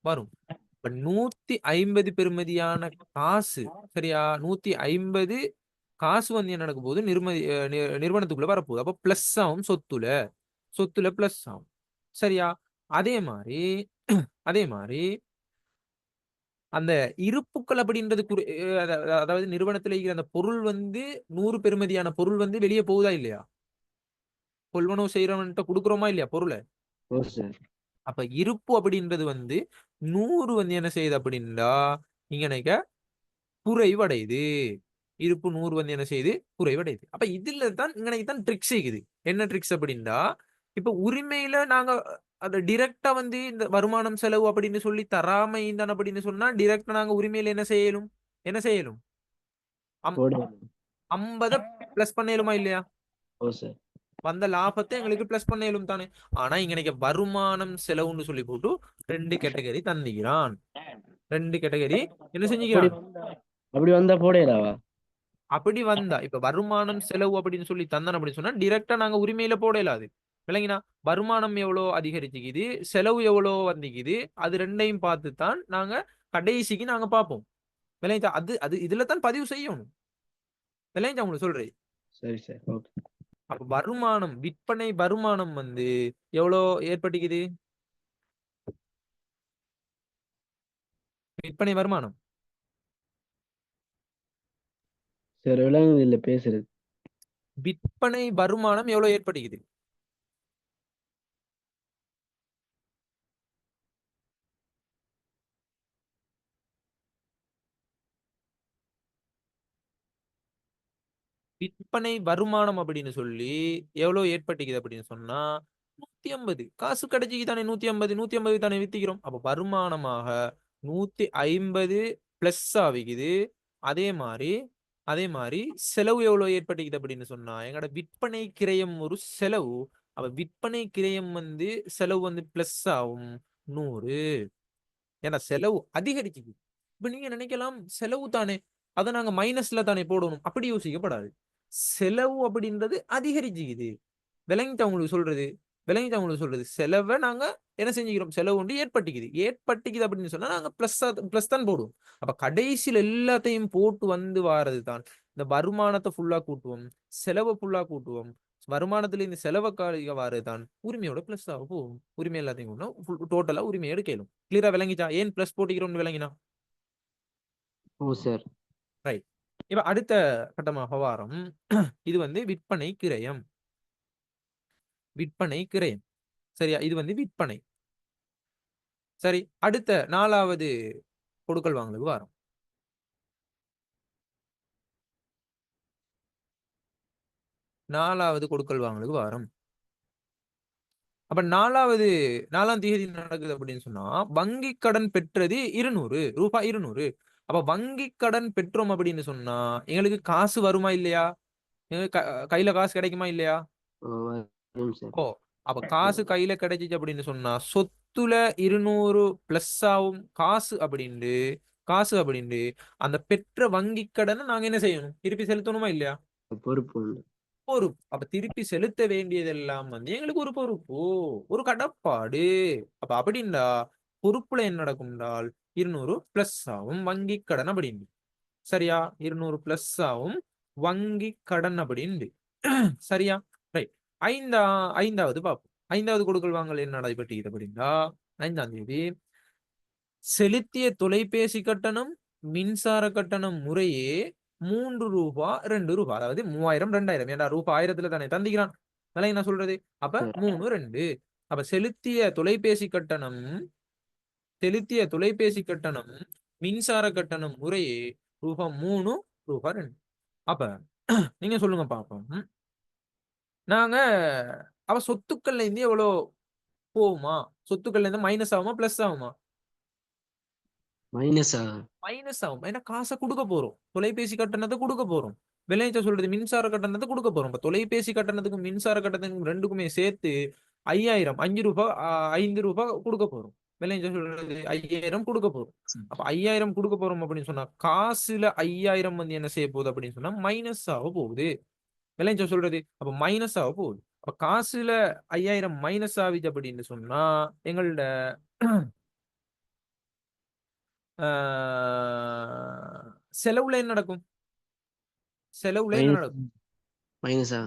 A: வரும். இப்ப 150 பெறுமதியான காசு, சரியா? 150 காசு வந்து என்ன நடக்க போகுது? நிறுவனத்துக்குள்ள வரப்போகுது. அப்ப பிளஸ் ஆகும் சொத்துல பிளஸ் ஆகும். சரியா? அதே மாதிரி அந்த இருப்புக்கள் அப்படின்றது அதாவது நிறுவனத்தில் இருக்கிற அந்த பொருள் வந்து 100 பெறுமதியான பொருள் வந்து வெளியே போகுதா இல்லையா? கொள்வனவு செய்யறவன்ட்ட கொடுக்குறோமா இல்லையா பொருளை?
B: ஓ சார்.
A: அப்ப இருப்பு அப்படின்றது வந்து 100 வந்து என்ன செய்யுது அப்படின்னா இங்க நினைக்க குறைவடையுது. இருப்பு 100 வந்து என்ன செய்யுது? குறைவடையுது. அப்ப இதுல தான் இங்க தான் ட்ரிக்ஸ் இருக்குது. என்ன ட்ரிக்ஸ் அப்படின்னா, இப்ப உரிமையில நாங்க அத டிரெக்டா வந்து இந்த வருமானம் செலவு அப்படின்னு சொல்லி தராம இருந்தான் அப்படின்னு சொன்னா டிரெக்டா நாங்க உரிமையில என்ன செய்யலும்?
B: போடணும்.
A: 50 பிளஸ் பண்ணலுமா இல்லையா?
B: ஓ சார்.
A: வந்த லாபத்தை எங்களுக்கு பிளஸ் பண்ணலும் தானே. ஆனா இங்க வருமானம் செலவுன்னு சொல்லி போட்டு 2 கேட்டகரி தந்திக்கிறான். 2 கேட்டகரி என்ன
B: அப்படி
A: செஞ்சுக்கிறான்?
B: வந்தா அப்படி வந்தா போடலாவா?
A: அப்படி வந்தா இப்ப வருமானம் செலவு அப்படின்னு சொல்லி தந்தான் அப்படின்னு சொன்னா டிரெக்டா நாங்க உரிமையில போடலாது. விளங்கினா? வருமானம் எவ்வளோ அதிகரிச்சுக்குது, செலவு எவ்வளோ வந்திக்குது, அது ரெண்டையும் பார்த்து தான் நாங்க கடைசிக்கு நாங்க பார்ப்போம். விளங்கிச்சா? அது அது இதுல தான் பதிவு செய்யணும். விளங்கிச்சா உங்களுக்கு சொல்றேன்.
B: சரி சார். ஓகே.
A: அப்ப விற்பனை வருமானம் வந்து எவ்வளோ ஏற்பட்டுக்குது? விற்பனை வருமானம்.
B: சார் விலங்குது இல்ல பேசுறது.
A: விற்பனை வருமானம் எவ்வளவு ஏற்படுகிறது? விற்பனை வருமானம் அப்படின்னு சொல்லி எவ்வளவு ஏற்பட்டுக்குது அப்படின்னு சொன்னா 150 காசு கிடைச்சிக்கு தானே. 150 தானே வித்திக்கிறோம். அப்ப வருமானமாக 150 பிளஸ் ஆகிக்குது. அதே மாதிரி அதே மாதிரி செலவு எவ்வளவு ஏற்பட்டுக்குது அப்படின்னு சொன்னா எங்களோட விற்பனை கிரயம் ஒரு செலவு. அப்ப விற்பனை கிரயம் வந்து செலவு வந்து பிளஸ் ஆகும் 100. ஏன்னா செலவு அதிகரிக்குது. இப்ப நீங்க நினைக்கலாம் செலவு தானே, அதை நாங்க மைனஸ்ல தானே போடணும், அப்படி யோசிக்கப்படாது. செலவு அப்படின்றது அதிகரிச்சுக்குது. விளங்கிட்டு அவங்களுக்கு சொல்றது விளங்கிட்டு அவங்களுக்கு சொல்றது செலவை நாங்க என்ன செஞ்சுக்கிறோம், செலவு ஒன்று ஏற்பட்டுக்குது அப்படின்னு சொன்னா நாங்க பிளஸ் தான் போடுவோம். அப்ப கடைசியில் எல்லாத்தையும் போட்டு வந்து வாரது தான் இந்த வருமானத்தை ஃபுல்லா கூட்டுவோம், செலவை ஃபுல்லா கூட்டுவோம். வருமானத்துல இந்த செலவை காலிக வாரது தான் உரிமையோட பிளஸ் ஆக போகும். உரிமை எல்லாத்தையும் டோட்டலா உரிமை எடுக்கலும். கிளியரா விளங்கிச்சா ஏன் பிளஸ் போட்டிக்கிறோம்னு விளங்கினா?
B: ஓ சார்.
A: ரைட். இப்ப அடுத்த கட்டமாக வாரம் இது வந்து விற்பனை கிரயம். விற்பனை கிரயம் சரியா, இது வந்து விற்பனை. சரி, அடுத்த 4வது கொடுக்கல் வாங்கலுக்கு வாரம். 4வது கொடுக்கல் வாங்கலுக்கு வாரம். அப்ப 4ஆம் தேதி நடக்குது அப்படின்னு சொன்னா வங்கி கடன் பெற்றது 200 ரூபாய் 200. அப்ப வங்கி கடன் பெற்றோம் அப்படின்னு சொன்னா எங்களுக்கு காசு வருமா இல்லையா? எங்களுக்கு கையில காசு கிடைக்குமா இல்லையா?
B: வரும் சார்.
A: ஓ, அப்ப காசு கையில கிடைச்சிச்சு அப்படின்னு சொன்னா சொத்துல 200 பிளஸ் ஆகும் காசு அப்படின்னு அந்த பெற்ற வங்கி கடனை நாங்க என்ன செய்யணும், திருப்பி செலுத்தணுமா இல்லையா?
B: பொறுப்பு உண்டு.
A: பொறுப்பு. அப்ப திருப்பி செலுத்த வேண்டியதெல்லாம் வந்து எங்களுக்கு ஒரு பொறுப்பு, ஒரு கடப்பாடு. அப்ப அப்படின்னா பொறுப்புல என்ன நடக்கும்னால் 200 பிளஸ் ஆகும் வங்கி கடன் அப்படின்னு. சரியா, 200 பிளஸ் ஆகும் வங்கி கடன் அப்படின்னு. சரியா, ரைட். ஐந்தாவது பார்ப்போம். 5வது கொடுக்கல் வாங்கல் என்ன நடைபெற்றது அப்படின்னா 5ஆம் தேதி செலுத்திய தொலைபேசி கட்டணம் மின்சார கட்டணம் முறையே 3 ரூபாய் 2 ரூபாய், அதாவது 3000 2000. ஏன்னா ரூபாய் 1000 தானே தந்திக்கிறான். விலை என்ன சொல்றது, அப்ப 3 2. அப்ப செலுத்திய தொலைபேசி கட்டணம் மின்சார கட்டணம் முறையே ரூபாய் 3 ரூபாய் 2. அப்ப நீங்க சொல்லுங்க பாப்போம். நாங்க அவ சொத்துக்கள்ல இருந்து எவ்வளவு போகுமா, சொத்துக்கள்ல இருந்து மைனஸ் ஆகுமா பிளஸ் ஆகுமா?
B: மைனஸா?
A: மைனஸ் ஆகும். ஏன்னா காசை கொடுக்க போறோம், தொலைபேசி கட்டணத்தை கொடுக்க போறோம். விளையாட்ட சொல்றது மின்சார கட்டணத்தை கொடுக்க போறோம். இப்ப தொலைபேசி கட்டணத்துக்கும் மின்சார கட்டணத்துக்கும் ரெண்டுக்குமே சேர்த்து 5000 5 ரூபாய் 5 ரூபாய் கொடுக்க போறோம். விளையாட்ட சொல்றது 5000 கொடுக்க போறோம். அப்ப 5000 கொடுக்க போறோம் அப்படின்னு சொன்னா காசுல 5000 வந்து என்ன செய்ய போகுது அப்படின்னு சொன்னா மைனஸ் ஆக போகுது. விளையாட்ட சொல்றது அப்ப மைனஸ் ஆக போகுது. அப்ப காசுல 5000 மைனஸ் ஆகுது அப்படின்னு சொன்னா எங்களோட செலவுல என்ன நடக்கும்? செலவுல என்ன நடக்கும்?
B: மைனஸா?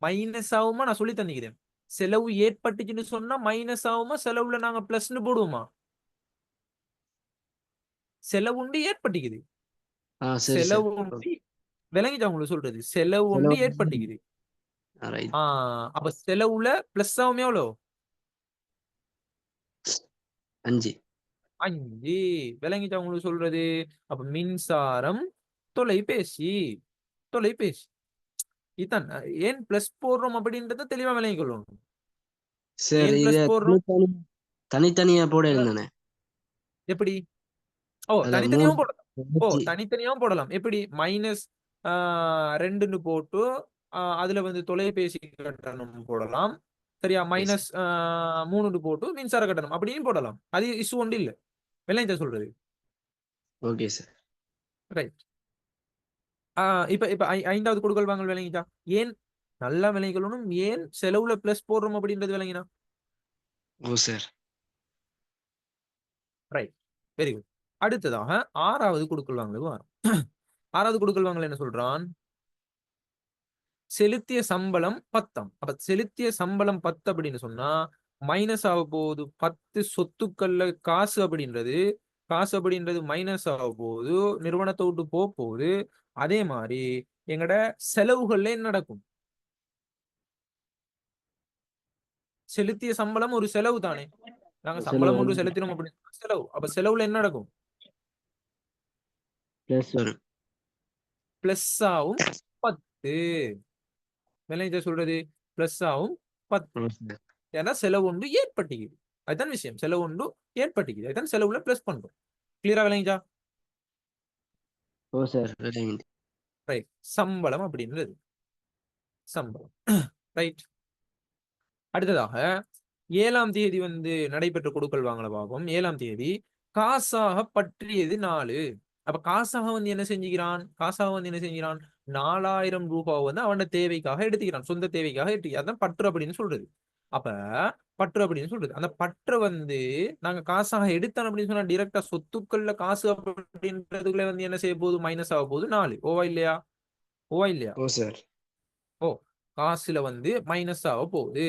A: மைனஸ் ஆகுமா? நான் சொல்லி தந்துக்கிறேன். செலவு ஏற்பட்டுச்சுன்னு சொன்னா மைனஸ் ஆகுமா, செலவுல நாங்க பிளஸ்னு போடுவோமா? செலவு உண்டு ஏற்பட்டுக்குது.
B: சரி சார்.
A: செலவு உண்டு விளங்கிட்டா உங்களுக்கு சொல்றது, செலவு உண்டு ஏற்பட்டுக்குது. அப்ப செலவுல பிளஸ் ஆகும் எவ்வளோ?
B: 5.
A: 5. விளங்கிட்டா உங்களுக்கு சொல்றது. அப்ப மின்சாரம் தொலைபேசி தொலைபேசி இதான் ஏன் பிளஸ் போடுறோம் அப்படின்றத தெளிவா விளங்கிக் கொள்ளணும்.
B: சார்
A: ஏன்
B: இத
A: பிளஸ் போடுறோம்
B: தனித்தனியா போட இருந்தானே.
A: எப்படி? ஓ,
B: அதுல
A: தனித்தனியாவும் போடலாம். ஓ,
B: 3
A: தனித்தனியாவும் போடலாம். எப்படி? மைனஸ் 2ன்னு போட்டு அதுல வந்து தொலைபேசி கட்டணம் போடலாம். சரியா, மைனஸ் 3 போட்டு மின்சார கட்டணம் அப்படின்னு போடலாம். அது இஷ்யூ ஒன்று இல்ல. விளையாட்ட சொல்றது.
B: Okay sir.
A: ரைட். இப்ப இப்ப 5வது கொடுக்கல் வாங்கல் விளங்கிட்டா? ஏன் நல்லா விளங்கிக்கொள்ளணும், ஏன் செலவுல பிளஸ் போடுறோம் அப்படின்றது விளங்கினா?
B: ஓ சார்.
A: Right, very good. அடுத்ததாக 6வது கொடுக்கல் வாங்கல் வரும். 6வது கொடுக்கல் வாங்கல் என்ன சொல்றான்? செலுத்திய சம்பளம் 10. அப்ப செலுத்திய சம்பளம் 10 அப்படின்னு சொன்னா மைனஸ் ஆக போகுது 10 சொத்துக்கள்ல காசு அப்படின்றது காசு அப்படின்றது மைனஸ் ஆக போகுது, நிறுவனத்தை விட்டு போகுது. அதே மாதிரி எங்கட செலவுகள்ல என்ன நடக்கும்? செலுத்திய சம்பளம் ஒரு செலவு தானே. நாங்க
B: செலவு
A: சம்பளம் ஒன்று செலுத்தினோம் அப்படின்னு செலவு. அப்ப செலவுல என்ன நடக்கும்?
B: பிளஸ் வரும்.
A: பிளஸ் ஆகும் 10. மேனேஜர் சொல்றது பிளஸ் ஆகும் 10.
B: ஓ சார்.
A: ஏன்னா செலவு ஒன்று ஏற்பட்டுக்குது. அதுதான் விஷயம். செலவு ஒன்று ஏற்பட்டுக்குது. அதுதான் செலவுல பிளஸ் பண்றோம். கிளியரா விளங்கிச்சா?
B: ஓ சார், விளங்கிட்டு.
A: ரைட். சம்பளம் அப்படின்றது சம்பளம். ரைட். அடுத்ததாக 7ஆம் தேதி வந்து நடைபெற்ற கொடுக்கல் வாங்கல பார்ப்போம். 7ஆம் தேதி காசாக பற்றியது 4. அப்ப காசாக வந்து என்ன செஞ்சுக்கிறான்? காசாக வந்து என்ன செஞ்சுக்கிறான்? 4000 ரூபாய் வந்து அவன தேவைக்காக எடுத்துக்கிறான். சொந்த தேவைக்காக எடுத்துக்கிறான். அதான் பற்று அப்படின்னு சொல்றது. அப்ப பற்று அப்படின்னு சொல்றது. அந்த பற்றை வந்து நாங்க காசாக எடுத்தோம் அப்படின்னு சொன்னா டைரக்டா சொத்துக்கள்ல காசு அப்படின்றதுக்குள்ள வந்து என்ன செய்ய போகுது? மைனஸ் ஆக போகுது 4. ஓவா இல்லையா? ஓவா இல்லையா?
B: ஓ சார்.
A: ஓ, காசுல வந்து மைனஸ் ஆக போகுது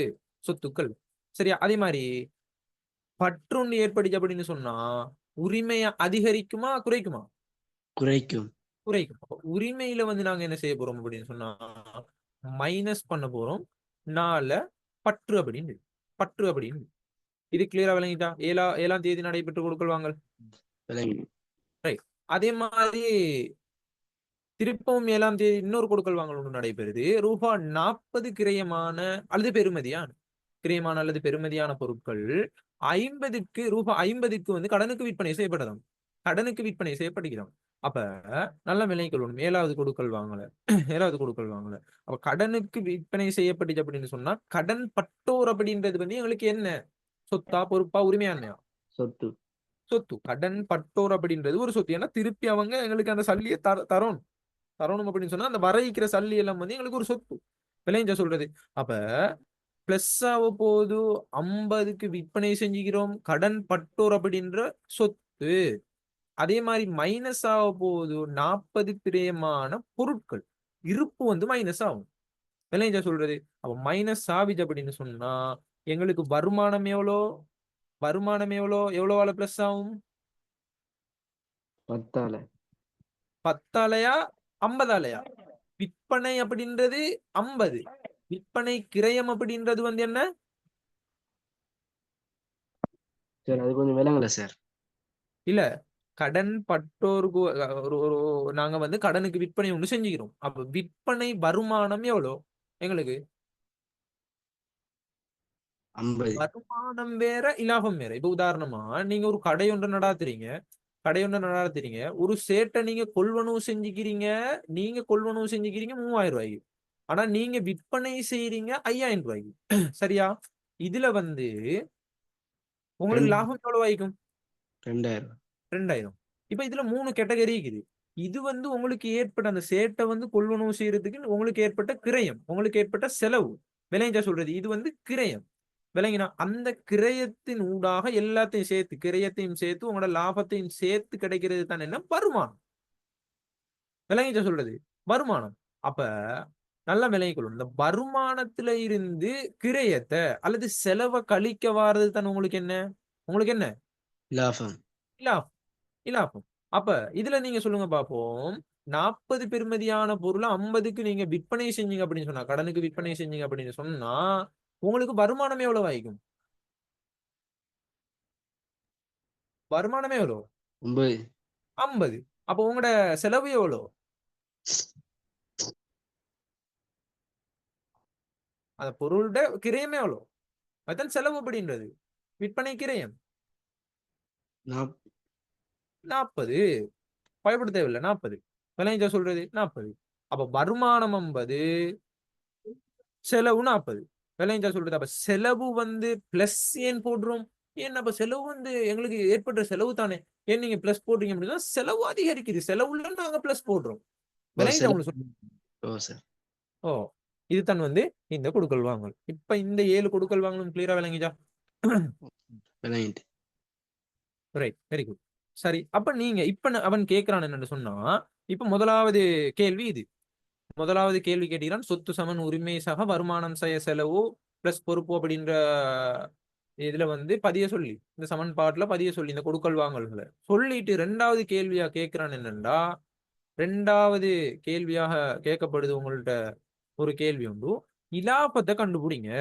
A: சொத்துக்கள். சரியா? அதே மாதிரி பற்றொன்று ஏற்படுச்சு அப்படின்னு சொன்னா உரிமையை அதிகரிக்குமா குறைக்குமா?
B: குறைக்கும்.
A: குறைக்கும். அப்ப உரிமையில வந்து நாங்க என்ன செய்ய போறோம் அப்படின்னு சொன்னா மைனஸ் பண்ண போறோம். 4 பற்று அப்படின்னு பற்று அப்படின்னு. இது கிளியரா விளங்கிட்டா? 7ஆம் தேதி நடைபெற்று கொடுக்கல் வாங்கல்.
B: விளங்கி.
A: ரைட். அதே மாதிரி திருப்பவும் 7ஆம் தேதி இன்னொரு கொடுக்கல் வாங்கல் ஒன்று நடைபெறுது. ரூபாய் 40 கிரயமான அல்லது பெறுமதியான கிரயமான அல்லது பெறுமதியான பொருட்கள் 50க்கு ரூபாய் 50க்கு வந்து கடனுக்கு விற்பனை செய்யப்பட்டதாம். கடனுக்கு விற்பனை செய்யப்படுகிறோம். அப்ப நல்ல விலைக்கு கொள்ளணும். 7வது கொடுக்கல் வாங்கல. 7வது கொடுக்கல் வாங்கல. அப்ப கடனுக்கு விற்பனை செய்யப்பட்டுச்சு அப்படின்னு சொன்னா கடன் பட்டோர் அப்படின்றது வந்து எங்களுக்கு என்ன? சொத்தா, பொறுப்பா, உரிமையாண்மையா?
B: சொத்து.
A: சொத்து. கடன் பட்டோர் அப்படின்றது ஒரு சொத்து. ஏன்னா திருப்பி அவங்க எங்களுக்கு அந்த சல்லியை தரணும். தரணும் அப்படின்னு சொன்னா அந்த வரைக்கிற சல்லி எல்லாம் வந்து எங்களுக்கு ஒரு சொத்து. விளைஞ்ச சொல்றது. அப்ப பிளஸ் ஆக போது 50க்கு விற்பனை செஞ்சுக்கிறோம். கடன் பட்டோர் அப்படின்ற சொத்து. அதே மாதிரி மைனஸ் ஆக போது 40 பிரியமான பொருட்கள். இருப்பு வந்து மைனஸ் ஆகும். விளைஞ்ச சொல்றது. அப்ப மைனஸ் ஆவிச்சு அப்படின்னு சொன்னா எங்களுக்கு வருமானம் எவ்வளோ? வருமானம் எவ்வளோ? எவ்வளவால பிளஸ் ஆகும்?
B: 10ஆல.
A: 10ஆலயா 50ஆலயா? விற்பனை அப்படின்றது 50. விற்பனை கிரயம் அப்படின்றது வந்து என்ன?
B: சார் அது கொஞ்சம் விளங்கல சார்.
A: இல்ல, கடன் பட்டோருக்கு ஒரு ஒரு நாங்க வந்து கடனுக்கு விற்பனை ஒண்ணு செஞ்சுக்கிறோம். அப்ப விற்பனை வருமானம் எவ்வளோ எங்களுக்கு?
B: 50.
A: வருமானம் வேற, இலாபம் வேற. இப்ப உதாரணமா நீங்க ஒரு கடை ஒன்று நடாத்துறீங்க. கடை ஒன்று நடாத்துறீங்க. ஒரு சேட்டை நீங்க கொள்வனவு செஞ்சுக்கிறீங்க. நீங்க கொள்வனவு செஞ்சுக்கிறீங்க 3000 ரூபாய்க்கு. ஆனா நீங்க விற்பனை செய்யறீங்க 5000 ரூபாய்க்கு. சரியா? இதுல வந்து உங்களுக்கு லாபம் எவ்வளவு ஆயிக்கும்?
B: 2000.
A: 2000. இப்ப இதுல 3 கேட்டகரி இருக்குது. இது வந்து உங்களுக்கு ஏற்பட்ட அந்த சேட்டை வந்து கொள்வனவு செய்யறதுக்கு உங்களுக்கு ஏற்பட்ட கிரயம், உங்களுக்கு ஏற்பட்ட செலவு. விளைஞ்சா சொல்றது இது வந்து கிரயம். விளங்கினா அந்த கிரயத்தின் ஊடாக எல்லாத்தையும் சேர்த்து கிரயத்தையும் சேர்த்து உங்களோட லாபத்தையும் சேர்த்து கிடைக்கிறது தான் என்ன? வருமானம். விளங்கிச்சா சொல்றது வருமானம். அப்ப நல்லா விளங்கிக் கொள்ளணும். இந்த வருமானத்துல இருந்து கிரயத்தை அல்லது செலவை கழிக்க வாரது தான் உங்களுக்கு என்ன? உங்களுக்கு என்ன?
B: லாபம்.
A: இலாபம். இலாபம். அப்ப இதுல நீங்க சொல்லுங்க பாப்போம். 40 பெறுமதியான பொருளை 50க்கு நீங்க விற்பனை செஞ்சீங்க அப்படின்னு சொன்னா கடனுக்கு விற்பனை செஞ்சீங்க அப்படின்னு சொன்னா உங்களுக்கு வருமானம் எவ்வளவு ஆயிக்கும்? வருமானமே எவ்வளவு?
B: 9.
A: 50. அப்ப உங்களோட செலவு எவ்வளவு? அந்த பொருளோட கிரயமே எவ்வளவு? அதுதான் செலவு அப்படின்றது. விற்பனை கிரயம் 40. பயப்பட தேவையில்லை 40. விளைஞ்சா சொல்றது 40. அப்ப வருமானம் 50, செலவு 40. விளைஞ்சா சொல்றது. அப்ப செலவு வந்து பிளஸ் ஏன் போடுறோம்? ஏன் அப்ப செலவு வந்து எங்களுக்கு ஏற்பட்ட செலவு தானே. ஏன் நீங்க பிளஸ் போடுறீங்க அப்படின்னா செலவு அதிகரிக்குது. செலவுல நாங்க பிளஸ் போடுறோம்.
B: ஓ
A: விளைஞ்சா
B: சார்.
A: உங்களுக்கு சொல்றேன்.
B: ஓ சார்.
A: ஓ, இதுதான் வந்து இந்த கொடுக்கல் வாங்கல். இப்ப இந்த 7 கொடுக்கல் வாங்கலும் கிளியரா விளங்கிச்சா?
B: விளங்கிட்டு.
A: ரைட். Very good. சரி. அப்ப நீங்க இப்ப அவன் கேட்கிறான் என்னன்னு சொன்னா இப்ப முதலாவது கேள்வி இது. முதலாவது கேள்வி கேட்கிறான். சொத்து சமன் உரிமை சக வருமானம் செய்ய செலவு பிளஸ் பொறுப்பு அப்படின்ற இதுல வந்து பதிய சொல்லி இந்த சமன்பாட்டுல பதிய சொல்லி இந்த கொடுக்கல் வாங்கல்களை சொல்லிட்டு ரெண்டாவது கேள்வியா கேட்கிறான் என்னன்னா, ரெண்டாவது கேள்வியாக கேட்கப்படுது உங்கள்ட்ட ஒரு கேள்வி உண்டு. இலாபத்தை கண்டுபிடிங்க.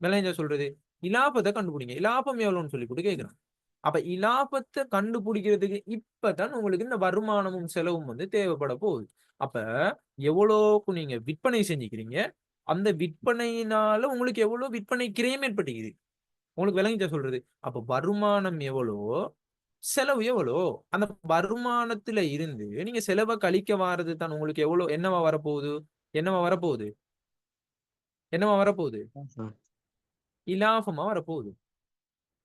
A: விளைஞ்ச சொல்றது இலாபத்தை கண்டுபிடிங்க. இலாபம் எவ்வளவுன்னு சொல்லி கூட கேட்கிறான். அப்ப இலாபத்தை கண்டுபிடிக்கிறதுக்கு இப்பதான் உங்களுக்கு இந்த வருமானமும் செலவும் வந்து தேவைப்பட போகுது. அப்ப எவ்வளோக்கு நீங்க விற்பனை செஞ்சுக்கிறீங்க, அந்த விற்பனையினால உங்களுக்கு எவ்வளவு விற்பனை கிரயம் ஏற்பட்டுக்குது உங்களுக்கு விளங்கிச்சா சொல்றது. அப்ப வருமானம் எவ்வளோ, செலவு எவ்வளோ, அந்த வருமானத்துல இருந்து நீங்க செலவை கழிக்க வாரது தான் உங்களுக்கு எவ்வளவு என்னவா வரப்போகுது, என்னவா வரப்போகுது, என்னவா வரப்போகுது, இலாபமா வரப்போகுது,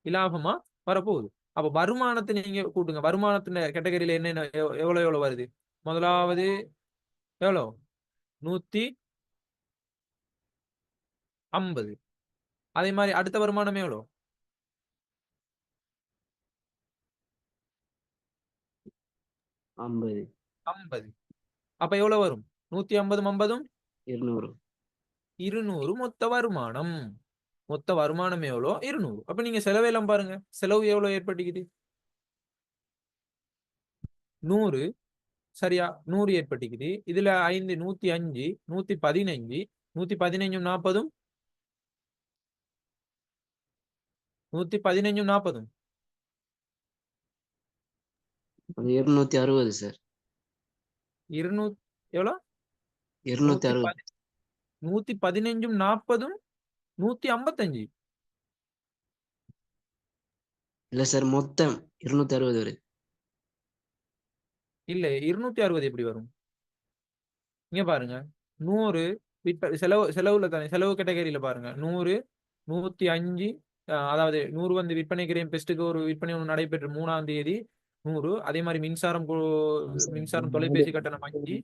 A: இலாபமா வரப்போகுது. அப்ப வருமானத்தை நீங்க கூட்டுங்க. வருமானத்தின் கேட்டகரியில என்ன எவ்வளவு எவ்வளவு வருது. முதலாவது எவ்வளோ 150. அதே மாதிரி அடுத்த வருமானம் எவ்வளோ
B: 50.
A: 50. அப்ப எவ்வளவு வரும் 150 50
B: 200.
A: 200 மொத்த வருமானம். மொத்த வருமானம் எவ்வளோ 200. அப்ப நீங்க செலவெல்லாம் பாருங்க. செலவு எவ்வளவு ஏற்பட்டுக்குது 100. சரியா 100 ஏற்பட்டுக்குது. இதுல 5 105 115 115 40 115 40
B: அது 260 சார்.
A: 200 எவ்வளோ
B: 260.
A: 115 40 155.
B: இல்ல சார், மொத்தம் 260 வருது.
A: இல்ல 260 எப்படி வரும். இங்க பாருங்க 100 செலவு செலவுல தானே செலவு கேட்டகரியில பாருங்க 100 105. அதாவது 100 வந்து விற்பனை கிரயம் பெஸ்ட்டுக்கு ஒரு விற்பனை ஒன்று நடைபெற்று 3ஆம் தேதி 100. அதே மாதிரி மின்சாரம் மின்சாரம் தொலைபேசி கட்டணம் 5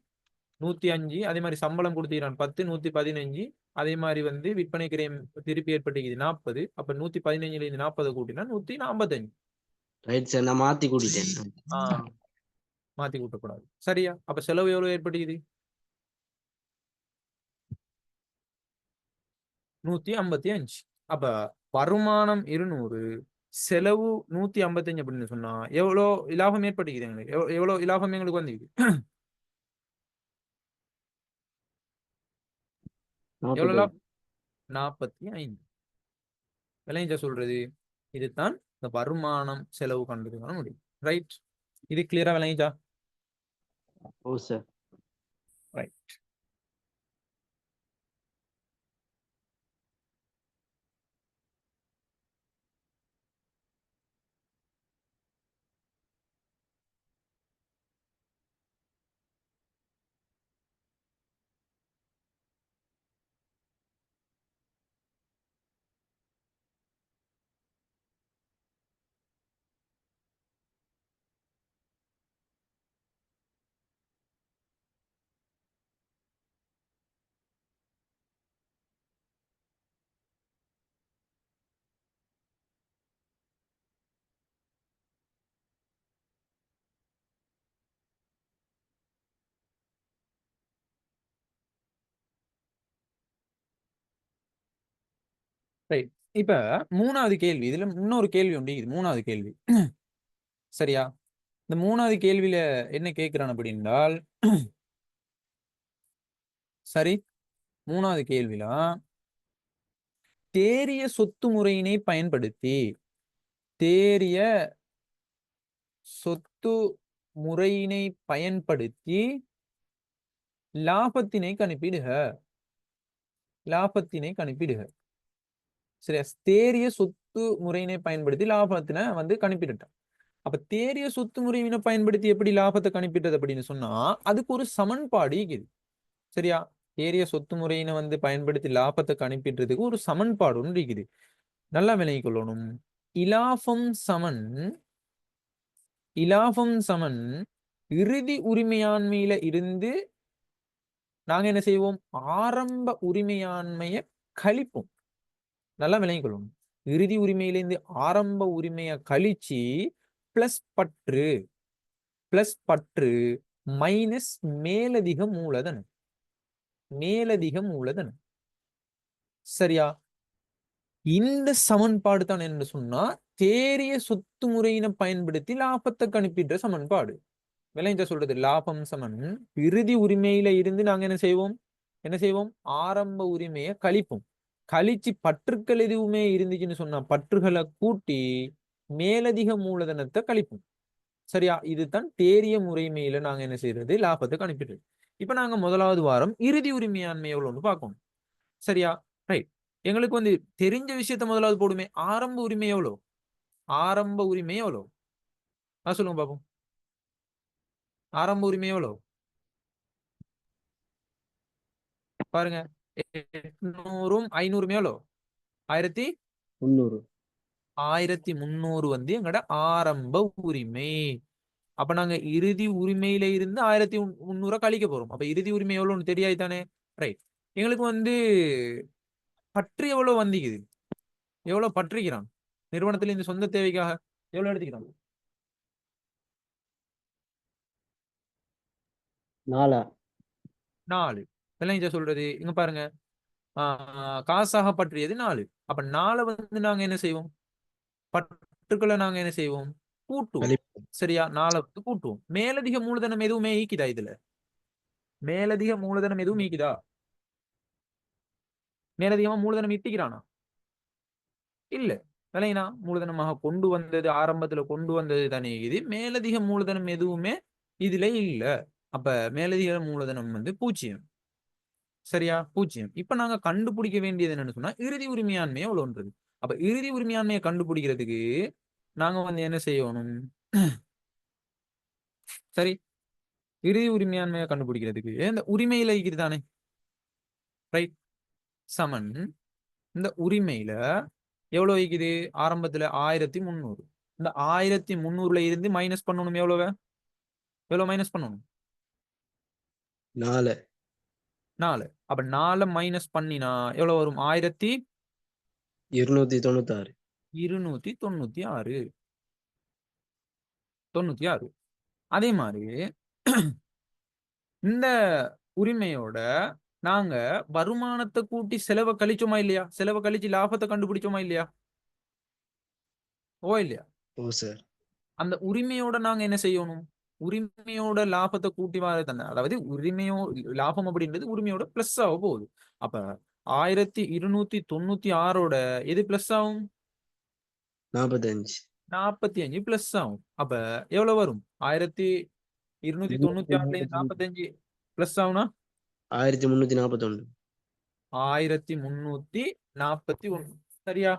A: 105. அதே மாதிரி சம்பளம் கொடுத்துக்கிறான் 10 115. அதே மாதிரி வந்து விற்பனை கிரயம் திருப்பி ஏற்பட்டுக்குது 40. அப்ப 115ல இருந்து 40 கூட்டினா 145.
B: ரைட் சார், நான் மாத்தி கூட்டிட்டேன்.
A: மாத்தி கூட்டக்கூடாது. சரியா. அப்ப செலவு எவ்வளவு ஏற்பட்டுக்குது 155. அப்ப வருமானம் 200, செலவு 155 அப்படின்னு சொன்னா எவ்வளவு இலாபம் ஏற்பட்டுக்குது எங்களுக்கு, எவ்வளவு இலாபம் எங்களுக்கு வந்துக்குது எவ்வளவு
B: 45.
A: லாபம் 45. விளைஞ்ச சொல்றது இதுதான் இந்த வருமானம் செலவு கண்டுக்கான முடியும். ரைட். இது கிளியரா விளைஞ்சா.
B: ஓ சார்.
A: ரைட். ரைட். இப்ப மூணாவது கேள்வி, இதுல இன்னொரு கேள்வி உண்டு. இது மூணாவது கேள்வி. சரியா. இந்த மூணாவது கேள்வியில என்ன கேட்கிறான் அப்படின்றால், சரி மூணாவது கேள்வியில தேறிய சொத்து முறையினை பயன்படுத்தி, தேறிய சொத்து முறையினை பயன்படுத்தி லாபத்தினை கணிப்பிடுக. லாபத்தினை கணிப்பிடுக. சரியா. தேறிய சொத்து முறையினை பயன்படுத்தி லாபத்தினை வந்து கணிப்பிட்டுட்டான். அப்ப தேறிய சொத்து முறையினை பயன்படுத்தி எப்படி லாபத்தை கணிப்பிட்டது அப்படின்னு சொன்னா அதுக்கு ஒரு சமன்பாடு இருக்குது. சரியா. தேறிய சொத்து முறையினை வந்து பயன்படுத்தி லாபத்தை கணிப்பிடுறதுக்கு ஒரு சமன்பாடு ஒன்று இருக்குது. நல்லா விளங்கிக் கொள்ளணும். இலாபம் சமன் இலாபம் சமன் இறுதி உரிமையாண்மையில இருந்து நாங்க என்ன செய்வோம், ஆரம்ப உரிமையாண்மையை கழிப்போம். நல்லா விளங்கிக் கொள்ளணும். இறுதி உரிமையிலிருந்து ஆரம்ப உரிமையை கழிச்சு பிளஸ் பற்று மைனஸ் மேலதிக மூலதனம். மேலதிக மூலதனம். சரியா. இந்த சமன்பாடு தான் என்ன சொன்னா தேறிய சொத்து முறையினை பயன்படுத்தி லாபத்தை கணிப்பிடுற சமன்பாடு. விளைஞ்ச சொல்றது லாபம் சமன் இறுதி உரிமையில இருந்து நாங்க என்ன செய்வோம் ஆரம்ப உரிமையை கழிப்போம். கழிச்சு பற்றுக்கள் எதுவுமே இருந்துச்சுன்னு சொன்னா பற்றுகளை கூட்டி மேலதிக மூலதனத்தை கழிப்போம். சரியா? இதுதான் தேறிய முறைமையில நாங்க என்ன செய்யறது லாபத்தை கணிப்பிடுறது. இப்ப நாங்க முதலாவது வாரம் இறுதி உரிமையாண்மை எவ்வளவுன்னு பார்க்கணும். சரியா? ரைட். எங்களுக்கு வந்து தெரிஞ்ச விஷயத்த முதலாவது போடுமே. ஆரம்ப உரிமை எவ்வளவு? ஆரம்ப உரிமை எவ்வளவு? சொல்லுங்க பாப்போம். ஆரம்ப உரிமை எவ்வளவு பாருங்க. 800ம் 500ம் எவ்வளவு?
B: 300.
A: 1300 வந்து எங்கட ஆரம்ப உரிமை. அப்ப நாங்க இறுதி உரிமையில இருந்து 1300 கழிக்க போறோம். அப்ப இறுதி உரிமை எவ்வளவுன்னு தெரியாது தானே? ரைட். எங்களுக்கு வந்து பற்று எவ்வளவு வந்திக்குது? எவ்வளவு பற்றிக்கிறான் நிறுவனத்துல இந்த சொந்த தேவைக்காக எவ்வளவு எடுத்துக்கிறான்?
B: 4.
A: 4. இதெல்லாம் சொல்றது இங்க பாருங்க. காசாக பற்றியது 4. அப்ப 4 வந்து நாங்க என்ன செய்வோம்? பற்றுக்களை நாங்க என்ன செய்வோம்? கூட்டுவோம்.
B: கழிப்போம்.
A: சரியா? 4 வந்து கூட்டுவோம். மேலதிக மூலதனம் எதுவுமே ஈக்குதா? இதுல மேலதிக மூலதனம் எதுவும் ஈக்குதா? மேலதிகமா மூலதனம் இட்டிக்கிறானா? இல்ல. விலைனா மூலதனமாக கொண்டு வந்தது ஆரம்பத்துல கொண்டு வந்தது தானே இது. மேலதிக மூலதனம் எதுவுமே இதுல இல்ல. அப்ப மேலதிக மூலதனம் வந்து 0. சரியா? 0. இப்ப நாங்க கண்டுபிடிக்க வேண்டியது என்னன்னு சொன்னா இறுதி உரிமையாண்மை எவ்வளவுன்றது. அப்ப இறுதி உரிமையாண்மையை கண்டுபிடிக்கிறதுக்கு நாங்க வந்து என்ன செய்யணும்? சரி, இறுதி உரிமையாண்மையை கண்டுபிடிக்கிறதுக்கு இந்த உரிமையில இருக்குது தானே? ரைட். சமன் இந்த உரிமையில எவ்வளவு வைக்குது? ஆரம்பத்துல 1300. இந்த 1300ல இருந்து மைனஸ் பண்ணணும். எவ்வளவு மைனஸ் பண்ணணும்?
B: 4.
A: 4. அப்ப 4 மைனஸ் பண்ணினா எவ்வளவு வரும்?
B: 296.
A: 296. அதே மாதிரி இந்த உரிமையோட நாங்க வருமானத்தை கூட்டி செலவை கழிச்சோமா இல்லையா? செலவை கழிச்சு லாபத்தை கண்டுபிடிச்சோமா இல்லையா? இல்லையா?
B: ஓ சார்.
A: அந்த உரிமையோட நாங்க என்ன செய்யணும்? உரிமையோட லாபத்தை கூட்டி வர தானே. அதாவது உரிமையோ லாபம் அப்படின்றது உரிமையோட பிளஸ் ஆக போகுது. அப்ப 1296ஓட எது பிளஸ் ஆகும்?
B: 45.
A: 45 பிளஸ் ஆகும். அப்ப எவ்வளவு வரும்? 1296ல 45 பிளஸ் ஆகும்னா
B: 1341.
A: 1341. சரியா?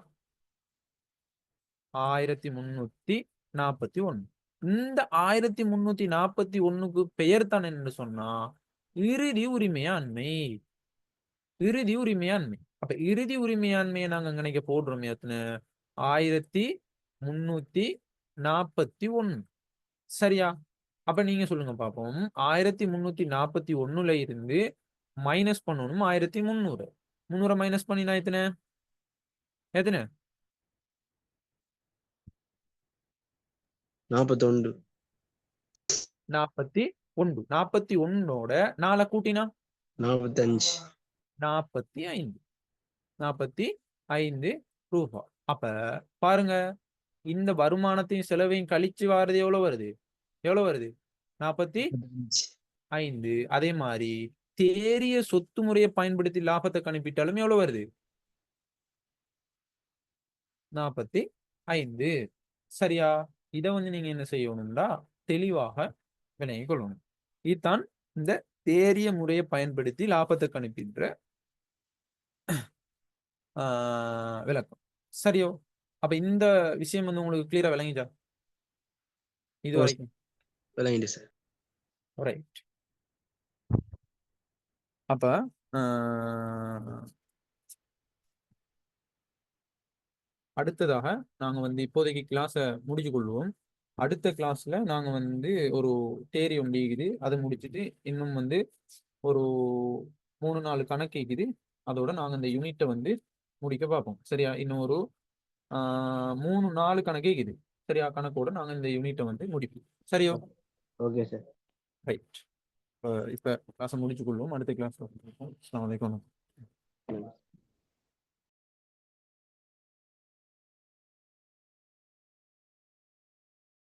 A: 1341. இந்த 1341க்கு பெயர் தான் என்று சொன்னா இறுதி உரிமையாண்மை. இறுதி உரிமையாண்மை. அப்ப இறுதி உரிமையாண்மையை நாங்க நினைக்க போடுறோம். எத்தனை? 1341. சரியா? அப்ப நீங்க சொல்லுங்க பாப்போம். 1341ல இருந்து மைனஸ் பண்ணணும் 1300. 300 மைனஸ் பண்ணினா எத்தனை?
B: 41.
A: 41. 41ஓட 4 கூட்டினா
B: 45.
A: 45. 45 ரூபா. அப்ப பாருங்க, இந்த வருமானத்தையும் செலவையும் கழிச்சு வாரது எவ்வளவு வருது? 45. அதே மாதிரி தேறிய சொத்து முறையை பயன்படுத்தி லாபத்தை கணிப்பிட்டாலும் எவ்வளவு வருது? 45. சரியா? இதை வந்து நீங்க என்ன செய்யணும்னா தெளிவாக விளங்கிக் கொள்ளணும். இதுதான் இந்த தேறிய முறையை பயன்படுத்தி லாபத்தை கணிப்பின்ற விளக்கம். சரியோ? அப்ப இந்த விஷயம் வந்து உங்களுக்கு கிளியரா விளங்கிச்சா இது வரைக்கும்?
B: விளங்கிட்டு சார்.
A: ரைட். அப்ப அடுத்ததாக நாங்க வந்து இப்போதைக்கு கிளாஸை முடிச்சு கொள்வோம். அடுத்த கிளாஸ்ல நாங்க வந்து ஒரு தேரி ஒன்று இருக்குது, அதை முடிச்சுட்டு இன்னும் வந்து ஒரு 3-4 கணக்கு இருக்குது. அதோட நாங்க இந்த யூனிட்டை வந்து முடிக்க பார்ப்போம். சரியா? இன்னும் ஒரு 3-4 கணக்கு இருக்குது. சரியா? கணக்கோட நாங்க இந்த யூனிட்டை வந்து முடிப்போம். சரியோ?
B: Okay sir.
A: ரைட். இப்ப கிளாஸை முடிச்சு கொள்வோம். அடுத்த கிளாஸ். அஸ்ஸலாமு அலைக்கும்.